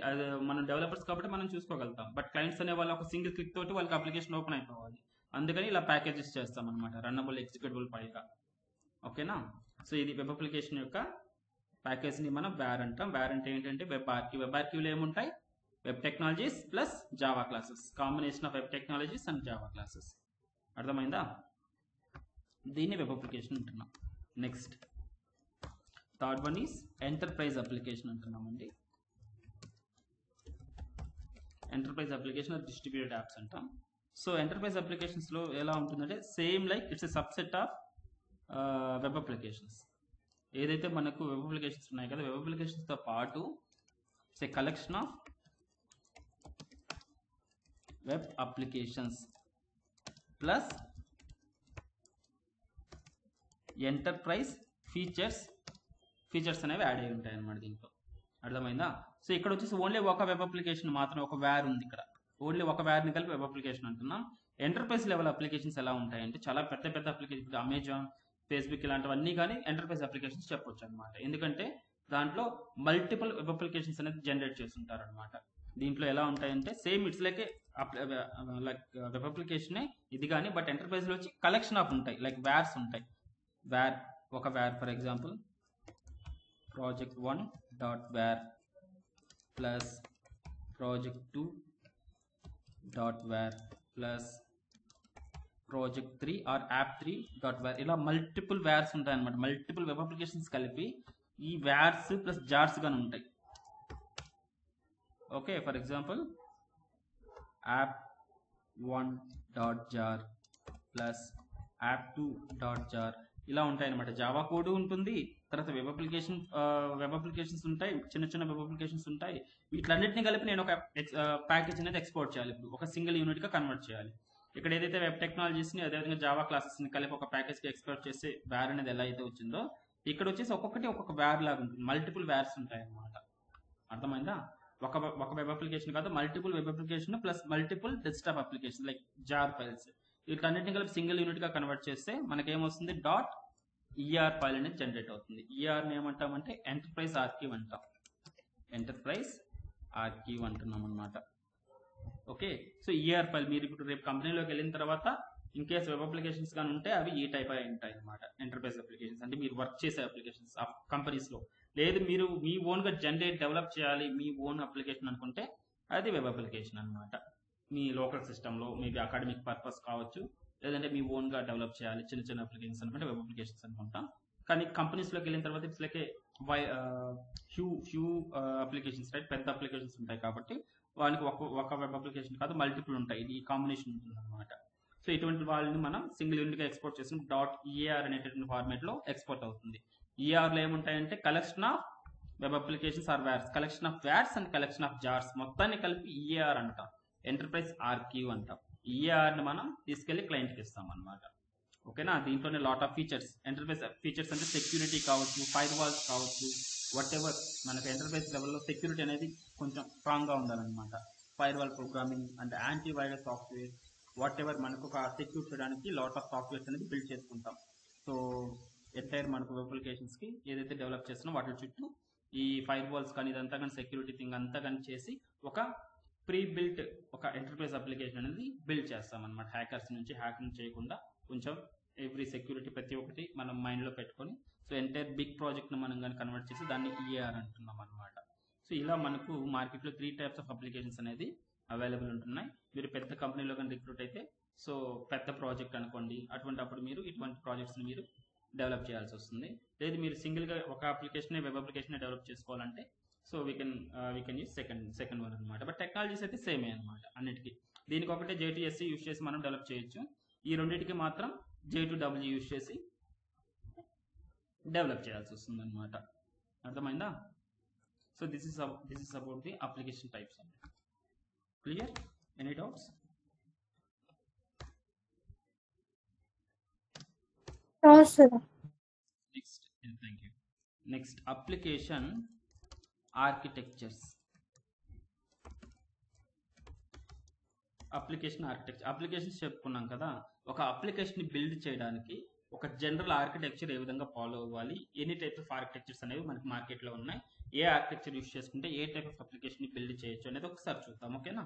మనం డెవలపర్స్ కాబట్టి మనం చూసుకోగలుగుతాం. బట్ క్లయింట్స్ అనే వాళ్ళు ఒక సింగిల్ క్లిక్ తోటి వాళ్ళకి అప్లికేషన్ ఓపెన్ అయిపోవాలి. అందుకని ఇలా ప్యాకేజెస్ చేస్తాం అనమాట, రన్నబుల్ ఎగ్జిక్యూటబుల్ పైగా. ఓకేనా. సో ఇది వెబ్ అప్లికేషన్ యొక్క ప్యాకేజ్ని మనం వేర్ అంటాం. వేర్ అంటే ఏంటంటే వెబ్ ఆర్క్యూ. వెబ్ ఆర్క్యూలో ఏముంటాయి, web technologies plus Java classes, combination of web technologies and Java classes. అర్థమైందా. దీన్ని వెబ్ అప్లికేషన్ అంటున్నాం. Next third one is enterprise application అంటున్నామండి. ఎంటర్ప్రైజ్ అప్లికేషన్ డిస్ట్రిబ్యూటెడ్ యాప్స్ అంటాం. సో ఎంటర్ప్రైజ్ అప్లికేషన్స్లో ఎలా ఉంటుందంటే same like it's a subset of web applications. ఏదైతే మనకు వెబ్ అప్లికేషన్స్ ఉన్నాయి కదా, వెబ్ అప్లికేషన్స్తో పాటు it's a collection of web applications plus enterprise features అనేవి యాడ్ అయి ఉంటాయి అన్నమాట దీంట్లో. అర్థమైందా. సో ఇక్కడ వచ్చేసి ఓన్లీ ఒక వెబ్ అప్లికేషన్ మాత్రం, ఒక వేర్ ఉంది ఇక్కడ, ఓన్లీ ఒక వేర్ని కలిపి వెబ్ అప్లికేషన్ అంటున్నాం. ఎంటర్ప్రైజ్ లెవెల్ అప్లికేషన్స్ ఎలా ఉంటాయంటే చాలా పెద్ద పెద్ద అప్లికేషన్, అమెజాన్, ఫేస్బుక్ ఇలాంటివన్నీ కానీ ఎంటర్ప్రైజ్ అప్లికేషన్స్ చెప్పొచ్చు అనమాట. ఎందుకంటే దాంట్లో మల్టిపుల్ వెబ్ అప్లికేషన్స్ అనేది జనరేట్ చేస్తుంటారు అనమాట. దీంట్లో ఎలా ఉంటాయంటే సేమ్ ఇట్స్ లైక్ వెబ్ అప్లికేషనే ఇది కానీ, బట్ ఎంటర్ప్రైజ్లో వచ్చి కలెక్షన్ ఆఫ్ ఉంటాయి, లైక్ వేర్స్ ఉంటాయి. ఒక వేర్ for example project1 dot var plus project2 dot var plus project3 or app3 dot var. ఇలా మల్టిపుల్ వేర్స్ ఉంటాయి అన్నమాట. మల్టిపుల్ వెబ్ అప్లికేషన్స్ కలిపి ఈ వేర్స్ ప్లస్ జార్స్ గాని ఉంటాయి. Okay. For example app1 dot jar plus app2 dot jar ఇలా ఉంటాయి అనమాట. జావా కోడ్ ఉంటుంది, తర్వాత వెబ్ అప్లికేషన్స్ ఉంటాయి, చిన్న చిన్న వెబ్ అప్లికేషన్స్ ఉంటాయి. వీటిలన్నింటినీ కలిపి నేను ఒక ప్యాకేజ్ అనేది ఎక్స్పోర్ట్ చేయాలి, ఇప్పుడు ఒక సింగిల్ యూనిట్గా కన్వర్ట్ చేయాలి. ఇక్కడ ఏదైతే వెబ్ టెక్నాలజీస్ని అదేవిధంగా జావా క్లాసెస్ని కలిపి ఒక ప్యాకేజ్కి ఎక్స్పోర్ట్ చేస్తే వేర్ అనేది ఎలా అయితే వచ్చిందో, ఇక్కడ వచ్చేసి ఒక్కొక్కటి ఒక్కొక్క వేర్ లాగా ఉంటుంది, మల్టిపుల్ వేర్స్ ఉంటాయి అన్నమాట. అర్థమైందా. ఒక వెబ్ అప్లికేషన్ కాదు, multiple web application plus multiple desktop application like JAR files, వీటన్నిటిని కలిపి సింగిల్ యూనిట్గా కన్వర్ట్ చేస్తే మనకేమొస్తుంది, డాట్ ఈఆర్ ఫైల్ అనేది జనరేట్ అవుతుంది. ఈఆర్ని ఏమంటామంటే ఎంటర్ప్రైజ్ ఆర్కీవ్ అంటాం. ఎంటర్ప్రైజ్ ఆర్కీవ్ అంటున్నాం అనమాట. ఓకే. సో ఈఆర్ ఫైల్ మీరు ఇప్పుడు రేపు కంపెనీలోకి వెళ్ళిన తర్వాత ఇన్ కేస్ వెబ్ అప్లికేషన్స్ కానీ ఉంటే అవి ఈ టైప్ అయి ఉంటాయి అనమాట. ఎంటర్ప్రైజ్ అప్లికేషన్స్ అంటే మీరు వర్క్ చేసే అప్లికేషన్స్ ఆ కంపెనీస్లో. లేదు మీరు మీ ఓన్గా డెవలప్ చేయాలి మీ ఓన్ అప్లికేషన్ అనుకుంటే అది వెబ్ అప్లికేషన్ అనమాట. మీ లోకల్ సిస్టంలో మేబీ అకాడమిక్ పర్పస్ కావచ్చు, లేదంటే మీ ఓన్గా డెవలప్ చేయాలి చిన్న చిన్న అప్లికేషన్స్ అనుకుంటే వెబ్ అప్లికేషన్స్ అనుకుంటాం. కానీ కంపెనీస్లోకి వెళ్ళిన తర్వాత it's like huge applications, right, పెద్ద అప్లికేషన్స్ ఉంటాయి కాబట్టి వాళ్ళకి ఒక వెబ్ అప్లికేషన్ కాదు మల్టిపుల్ ఉంటాయి, ఇది కాంబినేషన్ ఉంటుంది అనమాట. సో ఇటువంటి వాళ్ళని మనం సింగిల్ యూనిట్గా ఎక్స్పోర్ట్ చేసిన డాట్ ఈఆర్ అనేటటువంటి ఫార్మేట్లో ఎక్స్పోర్ట్ అవుతుంది. ఈఆర్లో ఏముంటాయంటే collection of web applications or wars, collection of wars and collection of jars మొత్తాన్ని కలిపి ఈఆర్ అంటాం, ఎంటర్ప్రైజ్ ఆర్కీవ్ అంటాం. ఈఆర్ని మనం తీసుకెళ్లి క్లయింట్కి ఇస్తాం అనమాట. ఓకేనా. దీంట్లోనే lot of features, enterprise features అంటే సెక్యూరిటీ కావచ్చు, ఫైర్ వాల్స్ కావచ్చు, వాట్ ఎవర్ మనకు ఎంటర్ప్రైజ్ లెవెల్లో సెక్యూరిటీ అనేది కొంచెం స్ట్రాంగ్గా ఉండాలన్నమాట. Fire wall programming and antivirus software, what ever మనకు ఒక సెక్యూర్ చేయడానికి లాట్ ఆఫ్ సాఫ్ట్వేర్స్ అనేది బిల్డ్ చేసుకుంటాం. సో ఎంటైర్ మనకు వెబ్ అప్లికేషన్స్కి ఏదైతే డెవలప్ చేస్తున్నామో వాటి చుట్టూ ఈ ఫైర్ వాల్స్ కానీ ఇదంతా కానీ సెక్యూరిటీ థింగ్ అంతా కానీ చేసి ఒక ప్రీ బిల్ట్ ఒక ఎంటర్ప్రైజ్ అప్లికేషన్ అనేది బిల్డ్ చేస్తాం అనమాట. హ్యాకర్స్ నుంచి హ్యాకింగ్ చేయకుండా కొంచెం ఎవ్రీ సెక్యూరిటీ ప్రతి ఒక్కటి మనం మైండ్లో పెట్టుకొని, సో ఎంటైర్ బిగ్ ప్రాజెక్ట్ని మనం కానీ కన్వర్ట్ చేసి దాన్ని ఈఆర్ అంటున్నాం అనమాట. సో ఇలా మనకు మార్కెట్లో 3 టైప్స్ ఆఫ్ అప్లికేషన్స్ అనేది అవైలబుల్ ఉంటున్నాయి. మీరు పెద్ద కంపెనీలో కానీ రిక్రూట్ అయితే, సో పెద్ద ప్రాజెక్ట్ అనుకోండి, అటువంటి అప్పుడు మీరు ఇటువంటి ప్రాజెక్ట్స్ని మీరు డెవలప్ చేయాల్సి వస్తుంది. లేదు మీరు సింగిల్గా ఒక అప్లికేషన్ వెబ్ అప్లికేషన్ డెవలప్ చేసుకోవాలంటే so we can use second one అనమాట. బట్ టెక్నాలజీస్ అయితే సేమే అనమాట అన్నిటికీ. దీనికి ఒకటే JTSC యూస్ చేసి మనం డెవలప్ చేయొచ్చు. ఈ రెండింటికి మాత్రం J2EE యూజ్ చేసి డెవలప్ చేయాల్సి వస్తుంది అనమాట. అర్థమైందా? So this is about the application types. Clear? Any doubts? Next, thank you. Next application architectures. Applications చెప్పుకున్నాం కదా. ఒక అప్లికేషన్ ని బిల్డ్ చేయడానికి ఒక జనరల్ ఆర్కిటెక్చర్ ఏ విధంగా ఫాలో అవ్వాలి, ఎన్ని టైప్స్ ఆఫ్ ఆర్కిటెక్చర్స్ అనేవి మనకి మార్కెట్లో ఉన్నాయి, ఏ ఆర్కిటెక్చర్ యూస్ చేసుకుంటే ఏ టైప్ ఆఫ్ అప్లికేషన్ ని బిల్డ్ చేయొచ్చు అనేది ఒకసారి చూద్దాం. ఓకేనా?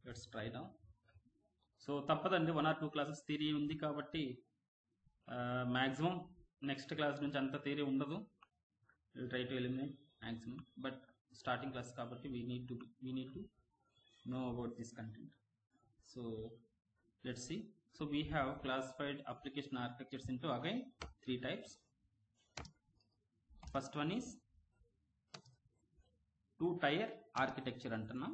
Let's try now. సో తప్పదండి, 1 or 2 క్లాసెస్ థియరీ ఉంది కాబట్టి మ్యాక్సిమం నెక్స్ట్ క్లాస్ నుంచి అంత థియరీ ఉండదు. Will try to eliminate maximum, but starting class కాబట్టి we need to know about this content. So let's see. So we have classified application architectures into again 3 types. First one is 2-tier architecture అంటున్నా.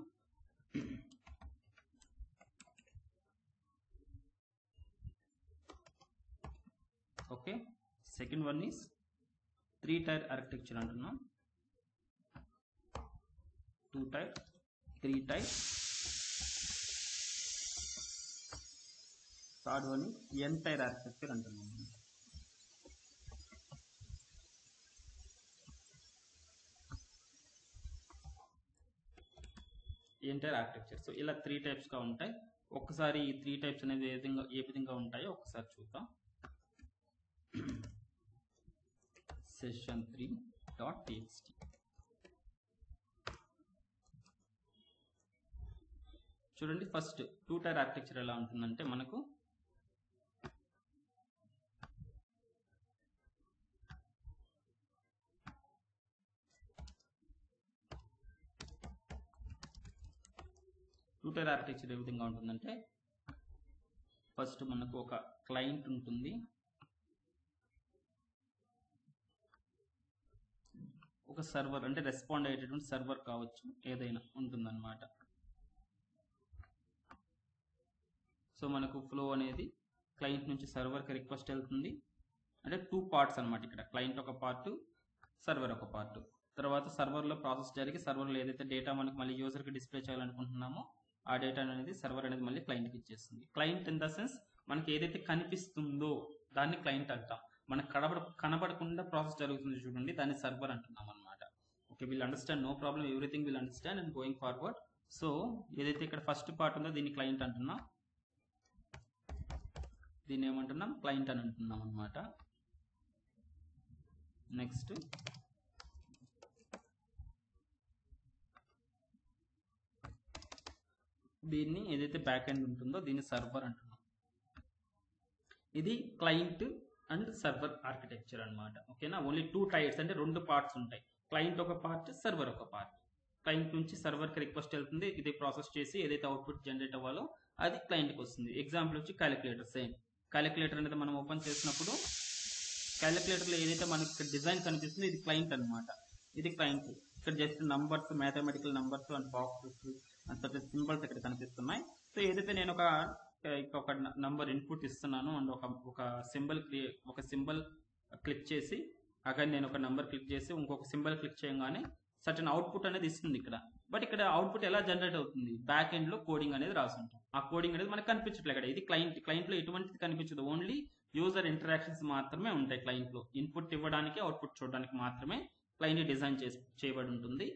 Okay. Second one is 3-tier architecture అంటున్నాం. 2-tier, 3-tier. Third one N-tier architecture అంటున్నాం. N-tier architecture. So ఇలా 3 types గా ఉంటాయి. ఒక్కసారి ఈ 3 types అనేవి ఏ విధంగా ఉంటాయో ఒకసారి చూద్దాం. session3.txt. చూడండి, ఫస్ట్ 2-tier ఆర్కిటెక్చర్ ఎలా ఉంటుందంటే మనకు ఏ విధంగా ఉంటుందంటే ఫస్ట్ మనకు ఒక క్లయింట్ ఉంటుంది, ఒక సర్వర్ అంటే రెస్పాండ్ అయ్యేటటువంటి సర్వర్ కావచ్చు, ఏదైనా ఉంటుందన్నమాట. సో మనకు ఫ్లో అనేది క్లయింట్ నుంచి సర్వర్కి రిక్వెస్ట్ వెళ్తుంది. అంటే 2 parts అనమాట. ఇక్కడ క్లయింట్ ఒక పార్ట్, సర్వర్ ఒక పార్ట్. తర్వాత సర్వర్లో ప్రాసెస్ జరిగి సర్వర్లో ఏదైతే డేటా మనకి మళ్ళీ యూజర్కి డిస్ప్లే చేయాలనుకుంటున్నామో ఆ డేటా అనేది సర్వర్ అనేది మళ్ళీ క్లయింట్కి ఇచ్చేస్తుంది. క్లయింట్ ఇన్ ద సెన్స్ మనకి ఏదైతే కనిపిస్తుందో దాన్ని క్లయింట్ అంటాం. మనకు కనబడకుండా ప్రాసెస్ జరుగుతుంది చూడండి, దాన్ని సర్వర్ అంటున్నాం అనమాట. Okay, will understand, no problem, everything will understand and going forward. So ఏదైతే ఇక్కడ ఫస్ట్ పార్ట్ ఉందో దీన్ని క్లయింట్ అంటున్నాం, దీన్ని ఏమంటున్నాం, క్లయింట్ అని అంటున్నాం అనమాట. నెక్స్ట్ దీన్ని ఏదైతే బ్యాక్ ఎండ్ ఉంటుందో దీన్ని సర్వర్ అంటున్నాం. ఇది క్లయింట్ అండ్ సర్వర్ ఆర్కిటెక్చర్ అనమాట. ఓకేనా? ఓన్లీ 2 tiers అంటే 2 parts ఉంటాయి. క్లయింట్ ఒక పార్ట్, సర్వర్ ఒక పార్ట్. క్లయింట్ నుంచి సర్వర్కి రిక్వెస్ట్ వెళ్తుంది, ఇది ప్రాసెస్ చేసి ఏదైతే అవుట్పుట్ జనరేట్ అవ్వాలో అది క్లయింట్కి వస్తుంది. ఎగ్జాంపుల్ వచ్చి క్యాలిక్యులేటర్. సేమ్ క్యాలిక్యులేటర్ అనేది మనం ఓపెన్ చేసినప్పుడు క్యాలిక్యులేటర్లో ఏదైతే మనకి డిజైన్ కనిపిస్తుందో ఇది క్లయింట్ అనమాట. ఇది క్లయింట్. ఇక్కడ just numbers, mathematical numbers and boxes and certain symbols ఇక్కడ కనిపిస్తున్నాయి. సో ఏదైతే నేను ఒక నంబర్ ఇన్పుట్ ఇస్తున్నాను అండ్ ఒక సింబల్ క్లిక్ చేసి అగైన్ నేను ఒక నంబర్ క్లిక్ చేసి ఇంకొక సింబల్ క్లిక్ చేయగానే సర్టెన్ అవుట్పుట్ అనేది ఇస్తుంది ఇక్కడ. బట్ ఇక్కడ అవుట్పుట్ ఎలా జనరేట్ అవుతుంది, బ్యాక్ ఎండ్ లో కోడింగ్ అనేది రాసి ఉంటాం. ఆ కోడింగ్ అనేది మనకు కనిపించట్లేదు. ఇక్కడ ఇది క్లయింట్ లో ఎటువంటిది కనిపించదు, ఓన్లీ యూజర్ ఇంటరాక్షన్స్ మాత్రమే ఉంటాయి. క్లయింట్ లో ఇన్పుట్ ఇవ్వడానికి, అవుట్పుట్ చూడడానికి మాత్రమే క్లయింట్ డిజైన్ చేయబడి ఉంటుంది.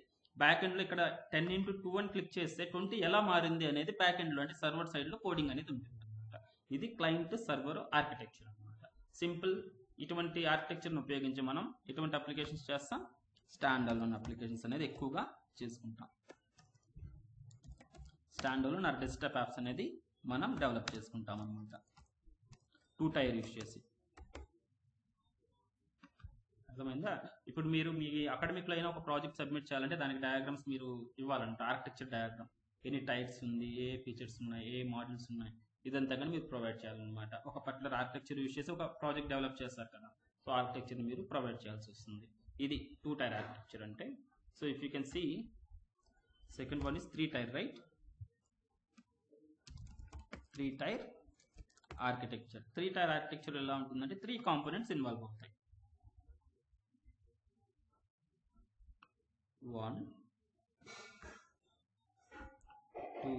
బ్యాక్ ఎండ్ లో ఇక్కడ 10x2 అని క్లిక్ చేస్తే 20 ఎలా మారింది అనేది బ్యాక్ ఎండ్ లో అంటే సర్వర్ సైడ్ లో కోడింగ్ అనేది ఉంటుంది అనమాట. ఇది క్లయింట్ సర్వర్ ఆర్కిటెక్చర్ అనమాట. సింపుల్. ఇటువంటి ఆర్కిటెక్చర్ని ఉపయోగించి మనం ఎటువంటి అప్లికేషన్స్ చేస్తాం, స్టాండ్ అలోన్ అప్లికేషన్స్ అనేది ఎక్కువగా చేసుకుంటాం. Stand alone are desktop apps అనేది మనం డెవలప్ చేసుకుంటాం అనమాట 2 tier యూస్ చేసి. అర్థమైందా? ఇప్పుడు మీరు మీ అకాడమిక్లో అయినా ఒక ప్రాజెక్ట్ సబ్మిట్ చేయాలంటే దానికి డయాగ్రామ్స్ మీరు ఇవ్వాలంట. ఆర్కిటెక్చర్ డయాగ్రామ్, ఎన్ని టైర్స్ ఉంది, ఏ ఫీచర్స్ ఉన్నాయి, ఏ మోడల్స్ ఉన్నాయి, ఇదంతా కానీ మీరు ప్రొవైడ్ చేయాలన్నమాట. ఒక పర్టికులర్ ఆర్కిటెక్చర్ యూస్ చేసి ఒక ప్రాజెక్ట్ డెవలప్ చేస్తారు కదా, సో ఆర్కిటెక్చర్ని మీరు ప్రొవైడ్ చేయాల్సి వస్తుంది. ఇది 2 tier architecture అంటే. So if you can see second one is 3 tier, right? 3 tier architecture. 3 tier architecture ఎలా ఉంటుందంటే 3 కాంపోనెంట్స్ ఇన్వాల్వ్ అవుతాయి. 1 2.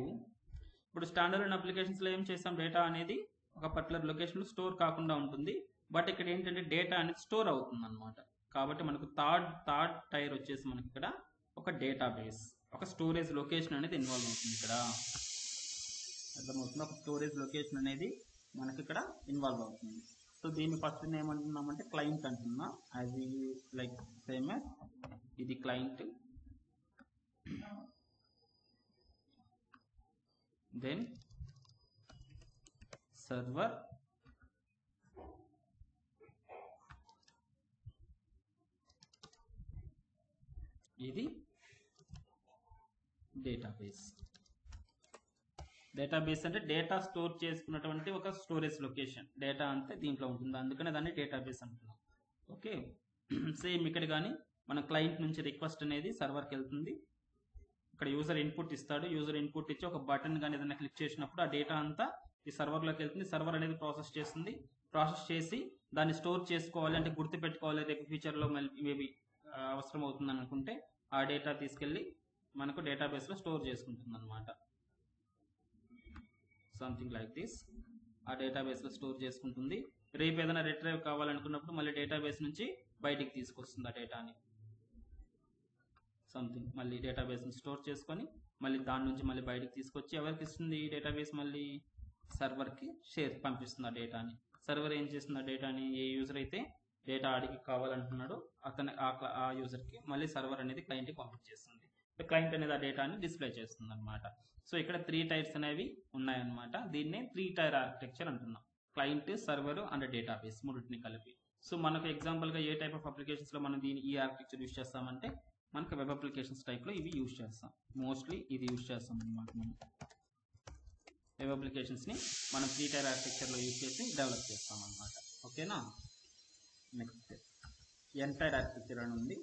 ఇప్పుడు స్టాండర్డ్ అప్లికేషన్స్లో ఏం చేస్తాం, డేటా అనేది ఒక పర్టికులర్ లొకేషన్లో స్టోర్ కాకుండా ఉంటుంది. బట్ ఇక్కడ ఏంటంటే డేటా అనేది స్టోర్ అవుతుంది అనమాట. కాబట్టి మనకు థర్డ్ టైర్ వచ్చేసి మనకి ఇక్కడ ఒక డేటాబేస్, ఒక స్టోరేజ్ లొకేషన్ అనేది ఇన్వాల్వ్ అవుతుంది. ఇక్కడ అర్థమవుతుంది, ఒక స్టోరేజ్ లొకేషన్ అనేది మనకి ఇక్కడ ఇన్వాల్వ్ అవుతుంది. సో దీన్ని ఫస్ట్ ఏమంటున్నామంటే క్లయింట్ అంటున్నా, యాజ్ లైక్ సేమ్ ఇది క్లయింట్, దెన్ సర్వర్, ఇది డేటాబేస్. డేటాబేస్ అంటే డేటా స్టోర్ చేసుకున్నటువంటి ఒక స్టోరేజ్ లొకేషన్. డేటా అంటే దీంట్లో ఉంటుంది, అందుకనే దాన్ని డేటాబేస్ అంటున్నాం. ఓకే, సేమ్ ఇక్కడ కానీ మన క్లయింట్ నుంచి రిక్వెస్ట్ అనేది సర్వర్కి వెళ్తుంది. ఇక్కడ యూజర్ ఇన్పుట్ ఇస్తాడు, యూజర్ ఇన్పుట్ ఇచ్చి ఒక బటన్ కానీ ఏదైనా క్లిక్ చేసినప్పుడు ఆ డేటా అంతా ఈ సర్వర్లోకి వెళ్తుంది. సర్వర్ అనేది ప్రాసెస్ చేస్తుంది, ప్రాసెస్ చేసి దాన్ని స్టోర్ చేసుకోవాలి అంటే గుర్తుపెట్టుకోవాలి, రేపు ఫ్యూచర్లో మేబీ అవసరం అవుతుంది అనుకుంటే ఆ డేటా తీసుకెళ్ళి మనకు డేటాబేస్లో స్టోర్ చేసుకుంటుంది అనమాట. Something like this. ఆ డేటాబేస్లో స్టోర్ చేసుకుంటుంది. రేపు ఏదైనా రిట్రైవ్ కావాలనుకున్నప్పుడు మళ్ళీ డేటాబేస్ నుంచి బయటికి తీసుకొస్తుంది ఆ డేటాని. సంథింగ్ మళ్ళీ డేటాబేస్ని స్టోర్ చేసుకొని మళ్ళీ దాని నుంచి మళ్ళీ బయటికి తీసుకొచ్చి ఎవరికి ఇస్తుంది, ఈ డేటాబేస్ మళ్ళీ సర్వర్కి పంపిస్తుంది ఆ డేటాని. సర్వర్ ఏం చేస్తుంది, ఆ డేటాని ఏ యూజర్ అయితే డేటా అడిగి కావాలంటున్నాడో అతను ఆ యూజర్కి మళ్ళీ సర్వర్ అనేది క్లయింట్కి పంపించేస్తుంది. క్లయింట్ అనేది ఆ డేటాని డిస్ప్లే చేస్తుంది అనమాట. సో ఇక్కడ 3 టైర్స్ అనేవి ఉన్నాయన్నమాట. దీన్నే 3 టైర్ ఆర్కిటెక్చర్ అంటున్నాం. క్లయింట్, సర్వర్ అండ్ డేటాబేస్ మూడింటిని కలిపి. సో మనకు ఎగ్జాంపుల్గా ఏ టైప్ ఆఫ్ అప్లికేషన్స్లో మనం ఈ ఆర్కిటెక్చర్ యూజ్ చేస్తామంటే మనకు వెబ్ అప్లికేషన్స్ టైప్లో ఇవి యూజ్ చేస్తాం. మోస్ట్లీ ఇది యూజ్ చేస్తాం అనమాట. మనం వెబ్ అప్లికేషన్స్ని మనం 3 టైర్ ఆర్కిటెక్చర్లో యూజ్ చేసి డెవలప్ చేస్తాం అనమాట. ఓకేనా? నెక్స్ట్ ఎంటైర్ ఆర్కిటెక్చర్ అని ఉంది.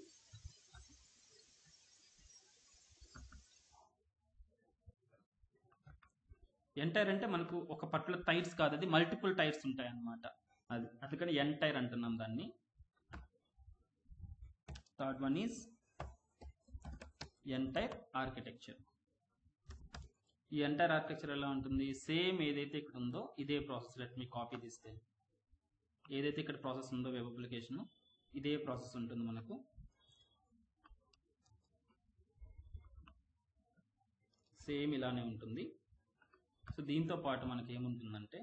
ఎంటైర్ అంటే మనకు ఒక పర్టికులర్ టైర్స్ కాదు, అది మల్టిపుల్ టైర్స్ ఉంటాయి అన్నమాట. అది అందుకని ఎంటైర్ అంటున్నాం దాన్ని. Third one is entire architecture. ఈ ఎంటైర్ ఆర్కిటెక్చర్ ఎలా ఉంటుంది, సేమ్ ఏదైతే ఇక్కడ ఉందో ఇదే ప్రాసెస్. లెట్ మీ కాపీ తీస్తే ఏదైతే ఇక్కడ ప్రాసెస్ ఉందో వెబ్ అప్లికేషన్ ఇదే ప్రాసెస్ ఉంటుంది మనకు. సేమ్ ఇలానే ఉంటుంది. సో దీంతో పాటు మనకి ఏముంటుందంటే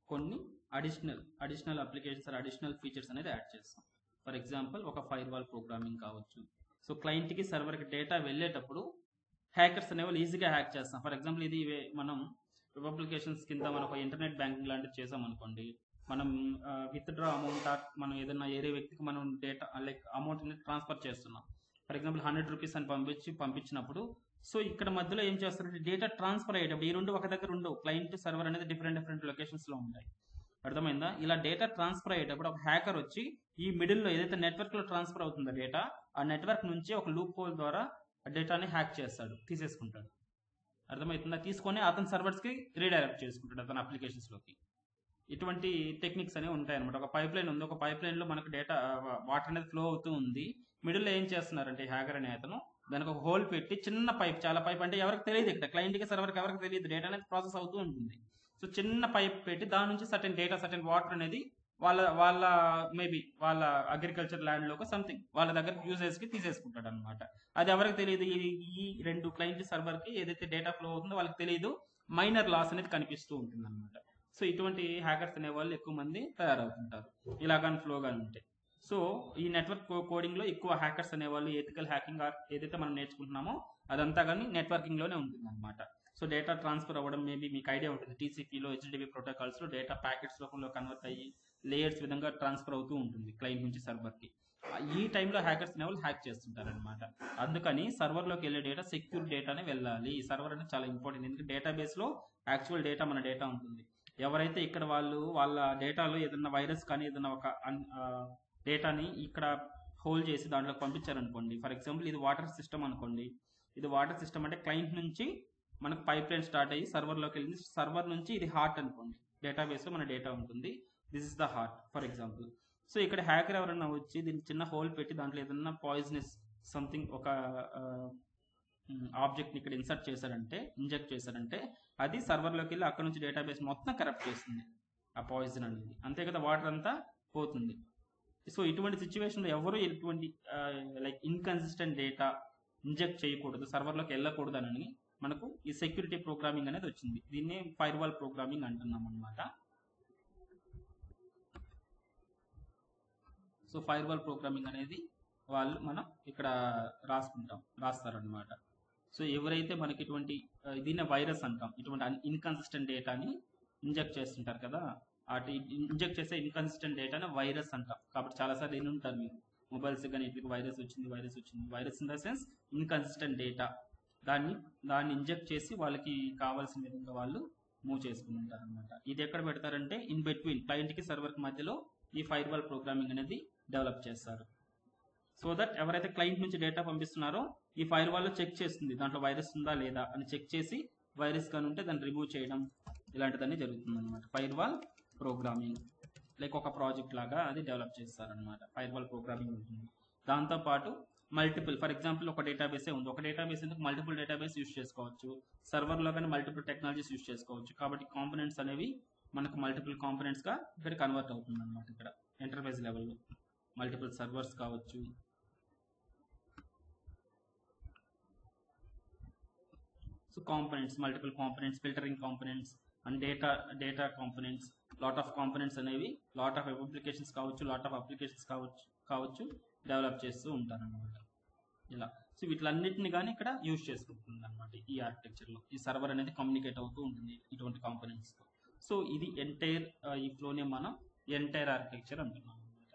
కొన్ని additional applications or additional features అనేది యాడ్ చేస్తాం. ఫర్ ఎగ్జాంపుల్ ఒక ఫైర్ వాల్ ప్రోగ్రామింగ్ కావచ్చు. సో క్లయింట్కి సర్వర్కి డేటా వెళ్ళేటప్పుడు హ్యాకర్స్ అనేవాళ్ళు ఈజీగా హ్యాక్ చేస్తాం. ఫర్ ఎగ్జాంపుల్ ఇది మనం వెబ్ అప్లికేషన్స్ కింద మనం ఒక ఇంటర్నెట్ బ్యాంకింగ్ లాంటివి చేసామనుకోండి, మనం విత్డ్రా అమౌంట్ మనం ఏదైనా ఏరే వ్యక్తికి మనం డేటా లైక్ అమౌంట్ అనేది ట్రాన్స్ఫర్ చేస్తున్నాం. ఫర్ ఎగ్జాంపుల్ 100 రూపీస్ అని పంపించినప్పుడు సో ఇక్కడ మధ్యలో ఏం చేస్తారంటే డేటా ట్రాన్స్ఫర్ అయ్యేటప్పుడు ఈ రెండు ఒక దగ్గర ఉండవు. క్లయింట్ సర్వర్ అనేది డిఫరెంట్ లొకేషన్స్లో ఉంటాయి. అర్థమైందా? ఇలా డేటా ట్రాన్స్ఫర్ అయ్యేటప్పుడు ఒక హ్యాకర్ వచ్చి ఈ మిడిల్లో ఏదైతే నెట్వర్క్లో ట్రాన్స్ఫర్ అవుతుందో డేటా, ఆ నెట్వర్క్ నుంచి ఒక లూప్ హోల్ ద్వారా ఆ డేటాని హ్యాక్ చేస్తాడు, తీసేసుకుంటాడు. అర్థమవుతుందా? తీసుకొని అతని సర్వర్స్కి రీడైరెక్ట్ చేసుకుంటాడు అతని అప్లికేషన్స్లోకి. ఇటువంటి టెక్నిక్స్ అనేవి ఉంటాయి అనమాట. ఒక పైప్ లైన్ ఉంది, ఒక పైప్ లైన్లో మనకు డేటా వాటర్ అనేది ఫ్లో అవుతూ ఉంది. మిడిల్లో ఏం చేస్తున్నారంటే హ్యాకర్ అనే అతను దానికి ఒక హోల్ పెట్టి చిన్న పైప్, చాలా పైప్ అంటే ఎవరికి తెలియదు, ఇక్కడ క్లయింట్కి సర్వర్కి ఎవరికి తెలియదు, డేటా అనేది ప్రాసెస్ అవుతూ ఉంటుంది. సో చిన్న పైప్ పెట్టి దాని నుంచి సర్టెన్ డేటా, సర్టెన్ వాటర్ అనేది వాళ్ళ మేబీ వాళ్ళ అగ్రికల్చర్ ల్యాండ్లోకి సంథింగ్ వాళ్ళ దగ్గర యూజర్స్కి తీసేసుకుంటాడు అనమాట. అది ఎవరికి తెలియదు, ఈ రెండు క్లయింట్ సర్వర్కి ఏదైతే డేటా ఫ్లో అవుతుందో వాళ్ళకి తెలియదు, మైనర్ లాస్ అనేది కనిపిస్తూ ఉంటుంది అనమాట. సో ఇటువంటి హ్యాకర్స్ అనేవాళ్ళు ఎక్కువ మంది తయారవుతుంటారు ఇలాగాని ఫ్లోగాని ఉంటే. సో ఈ నెట్వర్క్ కోడింగ్లో ఎక్కువ హ్యాకర్స్ అనేవాళ్ళు ఎథికల్ హ్యాకింగ్ ఏదైతే మనం నేర్చుకుంటున్నామో అదంతా కానీ నెట్వర్కింగ్లోనే ఉంటుంది అనమాట. సో డేటా ట్రాన్స్ఫర్ అవ్వడం మేబీ మీకు ఐడియా ఉంటుంది, టీసీపీలో హెచ్డిబి ప్రోటోకాల్స్లో డేటా ప్యాకెట్స్ రూపంలో కన్వర్ట్ అయ్యి లేయర్స్ విధంగా ట్రాన్స్ఫర్ అవుతూ ఉంటుంది క్లయింట్ నుంచి సర్వర్కి. ఈ టైంలో హ్యాకర్స్ అనేవాళ్ళు హ్యాక్ చేస్తుంటారు అనమాట. అందుకని సర్వర్లోకి వెళ్ళే డేటా సెక్యూర్ డేటానే వెళ్ళాలి. ఈ సర్వర్ అనేది చాలా ఇంపార్టెంట్, ఎందుకంటే డేటాబేస్లో యాక్చువల్ డేటా మన డేటా ఉంటుంది. ఎవరైతే ఇక్కడ వాళ్ళ డేటాలో ఏదైనా వైరస్ కానీ ఏదైనా ఒక డేటాని ఇక్కడ హోల్డ్ చేసి దాంట్లోకి పంపించారనుకోండి. ఫర్ ఎగ్జాంపుల్ ఇది వాటర్ సిస్టమ్ అనుకోండి. ఇది వాటర్ సిస్టమ్ అంటే క్లయింట్ నుంచి మనకు పైప్ లైన్ స్టార్ట్ అయ్యి సర్వర్లోకి వెళ్ళింది. సర్వర్ నుంచి ఇది హార్ట్ అనుకోండి, డేటాబేస్లో మన డేటా ఉంటుంది. This is the heart for example. So ఇక్కడ హ్యాకర్ ఎవరన్నా వచ్చి దీన్ని చిన్న హోల్ పెట్టి దాంట్లో ఏదన్నా పాయిజనస్ సంథింగ్ ఒక ఆబ్జెక్ట్ని ఇక్కడ ఇంజెక్ట్ చేశారంటే అది సర్వర్లోకి వెళ్ళి అక్కడ నుంచి డేటాబేస్ మొత్తం కరప్ట్ చేస్తుంది ఆ పాయిజన్ అనేది. అంతే కదా, వాటర్ అంతా పోతుంది. సో ఇటువంటి సిచ్యువేషన్లో ఎవరు ఎటువంటి లైక్ ఇన్కన్సిస్టెంట్ డేటా ఇంజెక్ట్ చేయకూడదు, సర్వర్లోకి వెళ్ళకూడదు అని మనకు ఈ సెక్యూరిటీ ప్రోగ్రామింగ్ అనేది వచ్చింది. దీన్నే ఫైర్వాల్ ప్రోగ్రామింగ్ అంటున్నాం అనమాట. సో ఫైర్వాల్ ప్రోగ్రామింగ్ అనేది మనం ఇక్కడ రాస్తారనమాట. సో ఎవరైతే మనకి ఇటువంటి దీన్ని వైరస్ అంటాం, ఇటువంటి ఇన్కన్సిస్టెంట్ డేటాని ఇంజెక్ట్ చేస్తుంటారు కదా, అటు ఇంజెక్ట్ చేసే ఇన్కన్సిస్టెంట్ డేటాని వైరస్ అంటాం. కాబట్టి చాలాసార్లు విని ఉంటారు మీరు, మొబైల్స్ కానీ ఇట్లా వైరస్ వచ్చింది. Virus in the sense inconsistent data, దాన్ని ఇంజెక్ట్ చేసి వాళ్ళకి కావాల్సిన విధంగా వాళ్ళు మూవ్ చేసుకుని ఉంటారు అనమాట. ఇది ఎక్కడ పెడతారంటే ఇన్ బిట్వీన్ క్లయింట్కి సర్వర్కి మధ్యలో ఈ ఫైర్వాల్ ప్రోగ్రామింగ్ అనేది డెవలప్ చేస్తారు. సో దట్ ఎవరైతే క్లయింట్ నుంచి డేటా పంపిస్తున్నారో ఈ ఫైర్వాల్ చెక్ చేస్తుంది దాంట్లో వైరస్ ఉందా లేదా అని చెక్ చేసి వైరస్ కానీ ఉంటే దాన్ని రిమూవ్ చేయడం ఇలాంటిదన్నీ జరుగుతుంది అనమాట. ఫైర్వాల్ ప్రోగ్రామింగ్ లైక్ ఒక ప్రాజెక్ట్ లాగా అది డెవలప్ చేస్తారనమాట. ఫైర్వాల్ ప్రోగ్రామింగ్ ఉంటుంది. దాంతోపాటు మల్టిపుల్, ఫర్ ఎగ్జాంపుల్ ఒక డేటాబేసే ఉంది, ఒక డేటాబేస్ ఎందుకు మల్టిపుల్ డేటాబేస్ యూస్ చేసుకోవచ్చు, సర్వర్లో కానీ మల్టిపుల్ టెక్నాలజీస్ యూస్ చేసుకోవచ్చు. కాబట్టి కాంపోనెంట్స్ అనేవి మనకు మల్టిపుల్ కాంపోనెంట్స్గా ఇక్కడ కన్వర్ట్ అవుతుంది అనమాట. ఇక్కడ ఎంటర్ప్రైజ్ లెవెల్లో మల్టిపుల్ సర్వర్స్ కావచ్చు, so components, multiple components, filtering components and data components, lot of components అనేవి లాట్ ఆఫ్ అప్లికేషన్స్ కావచ్చు డెవలప్ చేస్తూ ఉంటారన్నమాట ఇలా. సో వీటిలన్నింటినీ కానీ ఇక్కడ యూజ్ చేసుకుంటుంది అనమాట ఈ ఆర్కిటెక్చర్లో. ఈ సర్వర్ అనేది కమ్యూనికేట్ అవుతూ ఉంటుంది ఇటువంటి కాంపోనెంట్స్తో. సో ఇది ఎంటైర్ ఈ ఫ్లోనే మనం ఎంటైర్ ఆర్కిటెక్చర్ అంటున్నాం అనమాట.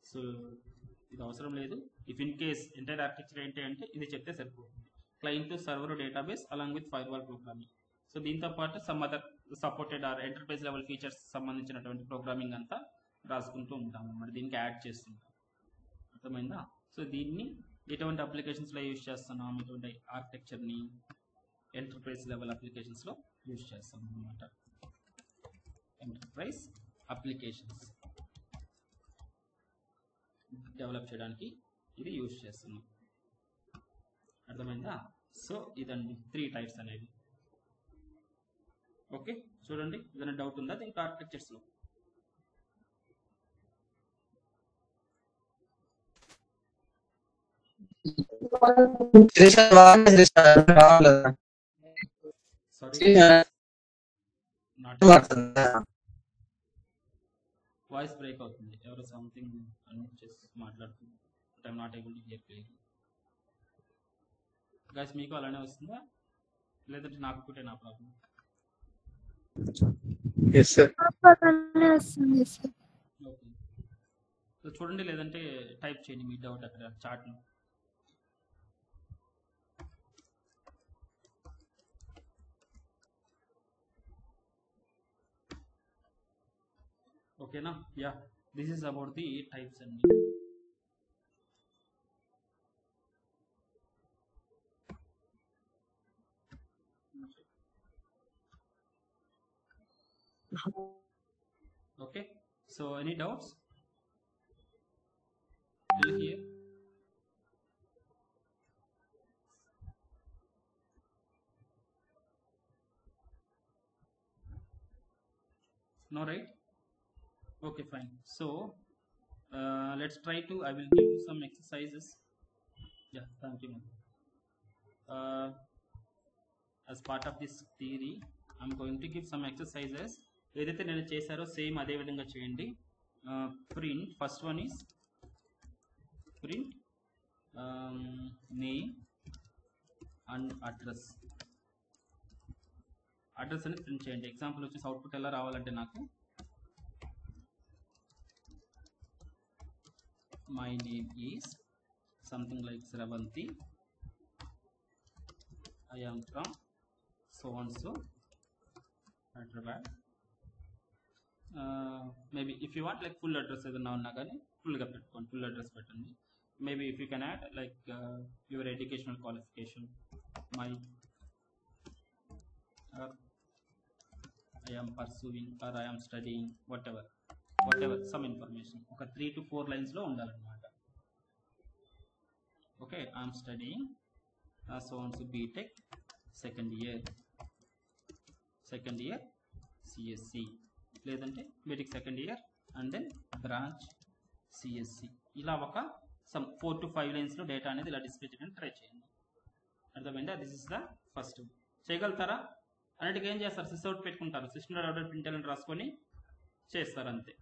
సో ఇది అవసరం లేదు. If in case entire architecture ఏంటి అంటే ఇది చెప్తే సరిపోతుంది, client to server database along with firewall programming. So దీంతో పాటు some other supported or enterprise level features సంబంధించినటువంటి ప్రోగ్రామింగ్ అంతా రాసుకుంటూ ఉంటాం అన్నమాట, దీనికి యాడ్ చేస్తుంటాం. అర్థమైందా? సో దీన్ని ఎటువంటి అప్లికేషన్స్లో యూజ్ చేస్తున్నాం, ఇటువంటి ఆర్కిటెక్చర్ని ఎంటర్ప్రైజ్ లెవెల్ అప్లికేషన్స్లో యూజ్ చేస్తాం అన్నమాట. ఎంటర్ప్రైజ్ అప్లికేషన్స్ డెవలప్ చేయడానికి ఇది యూజ్ చేస్తున్నాం. అర్థమైందా? సో ఇదండి 3 టైప్స్ అనేవి. ఓకే, చూడండి ఏదైనా డౌట్ ఉందా దీనికి ఆర్కిటెక్చర్స్లో? వాయిస్ బ్రేక్ అవుతుంది, ఎవరో సంథింగ్ అన్మ్యూట్ చేసి మాట్లాడుతుంది. But I'm not able to here clearly. Guys మీకు అలానే వస్తుందా లేదంటే నాకు ఒకటే నా problem? yes sir okay, so చూడండి లేదంటే టైప్ చేయండి మీ డౌట్ అక్కడ చాట్లో. ఓకేనా? Yeah, this is about the types అండి. Okay, so any doubts till here? No, right? Okay, fine. So let's try to, I will give you some exercises. Yeah, thank you. As part of this theory I'm going to give some exercises. ఏదైతే నేను చేశారో same అదే విధంగా చేయండి. Print, first one is print name and address. Address అనేది print చేయండి. Example వచ్చేసి output ఎలా రావాలంటే నాకు my name is something like Sravanti, I am from so and so Hyderabad. Maybe if you want like full address ఏదన్నా ఉన్నా కానీ ఫుల్గా పెట్టుకోండి, ఫుల్ అడ్రస్ పెట్టండి. maybe if you can add like your educational qualification, my or I am pursuing or I am studying, whatever some information ఒక 3 to 4 lines లో ఉండాలన్నమాట. Okay, I am studying so on so BTech second year CSC, లేదంటే BTech second year and then branch CSC. ఇలా ఒక some 4 to 5 lines లో data అనేది ఇలా display చేయడానికి ట్రై చేయండి. అర్థమైందా? This is the first. చేయగలుగుతారా? అన్నిటికీ ఏం చేస్తారు, సిస్ అవుట్ పెట్టుకుంటారు, system.out అని రాసుకొని చేస్తారు అంతే.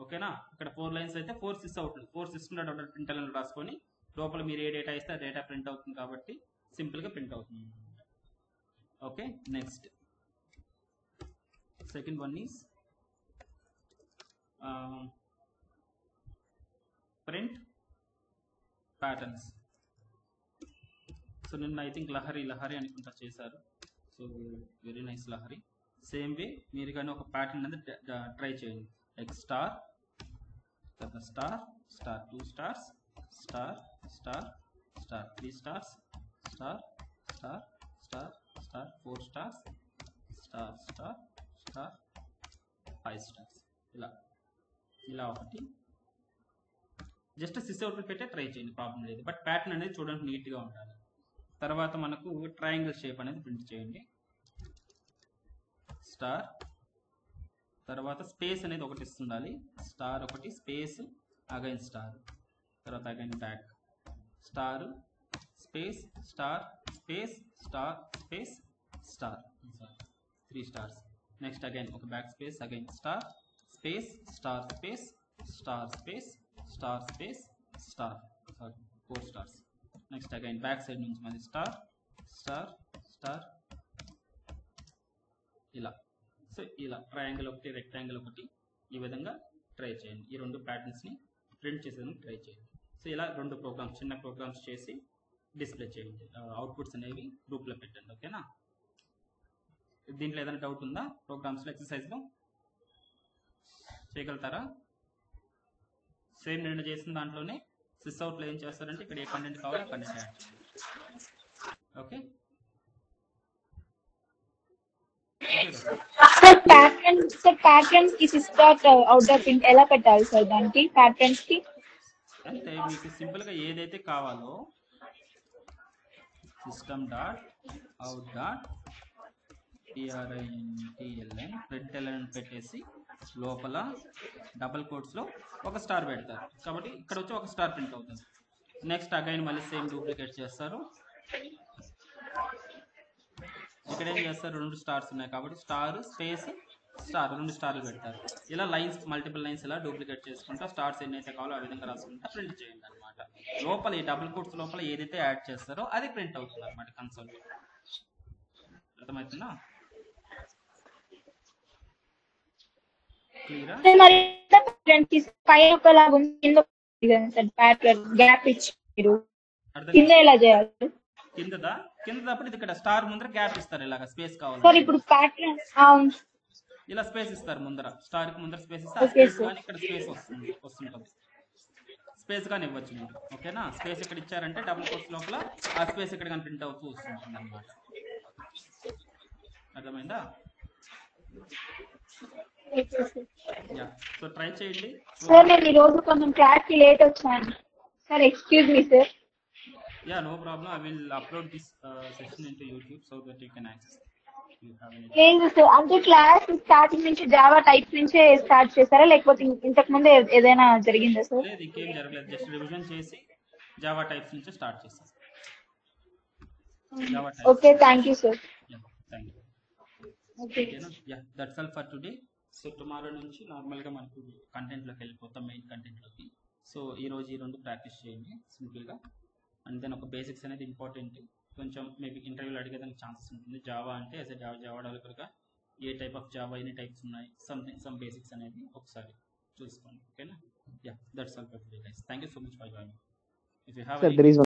ఓకేనా? ఇక్కడ 4 lines అయితే 4 సిస్ అవుట్, 4 system.out అని రాసుకొని లోపల మీరు ఏ డేటా ఇస్తే ఆ డేటా ప్రింట్ అవుతుంది కాబట్టి సింపుల్గా ప్రింట్ అవుతుంది. Okay, next second one is print patterns. So నిన్న ఐ థింక్ లహరి అనుకుంటా చేశారు. So very nice Lahari. Same way మీరు కానీ ఒక ప్యాటర్న్ అనేది ట్రై చేయండి. Like star, star, star, 2 stars, star, star, star, 3 stars, star, star, star, star, 4 stars, star, star, star, 5 stars. ఇలా ఒకటి జస్ట్ సిస్ అవుట్ పెట్టే ట్రై చేయండి, ప్రాబ్లం లేదు. బట్ ప్యాటర్న్ అనేది చూడడానికి నీట్గా ఉండాలి. తర్వాత మనకు ట్రయాంగిల్ షేప్ అనేది ప్రింట్ చేయండి. స్టార్, తర్వాత స్పేస్ అనేది ఒకటి ఇస్తుండాలి. స్టార్ ఒకటి, స్పేస్, అగైన్ స్టార్, తర్వాత again back, star, space, star, space, star, space, star, 3 stars. Next again ఒక back space, again star, space, star, space, star, space, star, space, star, 4 stars. Next again back side నుంచి మళ్ళీ star, star, star, ఇలా. So ఇలా triangle ఒకటి, rectangle ఒకటి, ఈ విధంగా try చేయండి. ఈ 2 ప్యాటర్న్స్ని ప్రింట్ చేసేందుకు ట్రై చేయండి. సో ఇలా 2 ప్రోగ్రామ్స్, చిన్న ప్రోగ్రామ్స్ చేసి డిస్ప్లే చేయండి. అవుట్పుట్స్ అనేవి గ్రూప్లో పెట్టండి. ఓకేనా? దీంట్లో ఏదైనా డౌట్ ఉందా? ప్రోగ్రామ్స్లో, ఎక్సర్సైజ్లో చేయగలుగుతారా? సేమ్ నేను చేసిన దాంట్లోనే సిస్ అవుట్లో ఏం చేస్తారంటే ఇక్కడ ఏ కంటెంట్ కావాలో ఆ కంటెంట్ యాడ్ చేయండి. ఓకే, ప్యాటర్న్స్ కి సిస్.out ఎలా పెట్టాలి సార్? దానికి ప్యాటర్న్స్ కి అంటే మీకు సింపుల్గా ఏదైతే కావాలో system.out.println పెట్టేసి లోపల డబుల్ కోట్స్లో ఒక స్టార్ పెడతారు కాబట్టి ఇక్కడ వచ్చి ఒక స్టార్ ప్రింట్ అవుతుంది. నెక్స్ట్ అగైన్ మళ్ళీ సేమ్ డూప్లికేట్ చేస్తారు. ఇక్కడ ఏం చేస్తారు, 2 stars ఉన్నాయి కాబట్టి స్టార్, స్పేస్, స్టార్, 2 స్టార్లు పెడతారు. ఇలా లైన్స్, మల్టిపుల్ లైన్స్ ఇలా డూప్లికేట్ చేసుకుంటా స్టార్స్ ఎన్నైతే కావాలో ఆ విధంగా రాసుకుంటా ప్రింట్ చేయండి అనమాట. లోపల ఈ డబుల్ కోట్స్ లోపల ఏదైతే యాడ్ చేస్తారో అది ప్రింట్ అవుతుంది అనమాట కన్సోల్. అర్థమవుతుందా? క్లియరా? పైన ఒకలాగా ఉంది, కింద గ్యాప్ ఇచ్చి కింద ఎలా చేయాలి? కిందప్పుడు ఇక్కడ స్టార్ ముందర గ్యాప్ ఇస్తారు, ఇలాగా స్పేస్ కావాలి సార్. ఇప్పుడు ప్యాటర్న్ ఇలా స్పేస్ ఇస్తారు ముందర, స్టార్ కి ముందర స్పేస్ ఇస్తే కానీ ఇక్కడ స్పేస్ వస్తుంటుంది. స్పేస్ కానీ ఇవ్వచ్చు మీరు. ఓకేనా? స్పేస్ ఇక్కడ ఇచ్చారంటే డబుల్ కోట్స్ లోపల ఆ స్పేస్ ఇక్కడ కానీ ప్రింట్ అవుతూ వస్తుంటుంది అనమాట. అర్థమైందా? సో ట్రై చేయండి సార్. నేను ఈ రోజు కొంచెం క్లాస్ కి లేట్ వచ్చాను sir, excuse me sir. Yeah, no problem. I will upload this session into YouTube so that you can access it. ఏంటి సార్, అంటే క్లాస్ స్టార్టింగ్ నుంచి జావా టైప్స్ నుంచే స్టార్ట్ చేశారా లేకపోతే ఇంతకు ముందు ఏదైనా జరిగిందా సార్? లేదు, ఇంకేం జరగలేదు. జస్ట్ రివిజన్ చేసి జావా టైప్స్ నుంచి స్టార్ట్ చేస్తాం. Okay, thank you sir. Thank you. ఓకేనా? Yeah, that's all for today. So tomorrow నుంచి నార్మల్గా మనకు కంటెంట్లోకి వెళ్ళిపోతాం, మెయిన్ కంటెంట్లోకి. సో ఈ రోజు ఈ 2 ప్రాక్టీస్ చేయండి సింపుల్గా. అండ్ దెన్ ఒక బేసిక్స్ అనేది ఇంపార్టెంట్. కొంచెం మేబీ ఇంటర్వ్యూలో అడిగేదానికి ఛాన్సెస్ ఉంటుంది. జావా అంటే యాజ్ ఎ జావా డెవలపర్గా ఏ టైప్ ఆఫ్ జావా, ఎన్ని టైప్స్ ఉన్నాయి, సమ్ బేసిక్స్ అనేది ఒకసారి చూసుకోండి. ఓకేనా? Yeah, that's all for today guys. Thank you so much for joining. If you have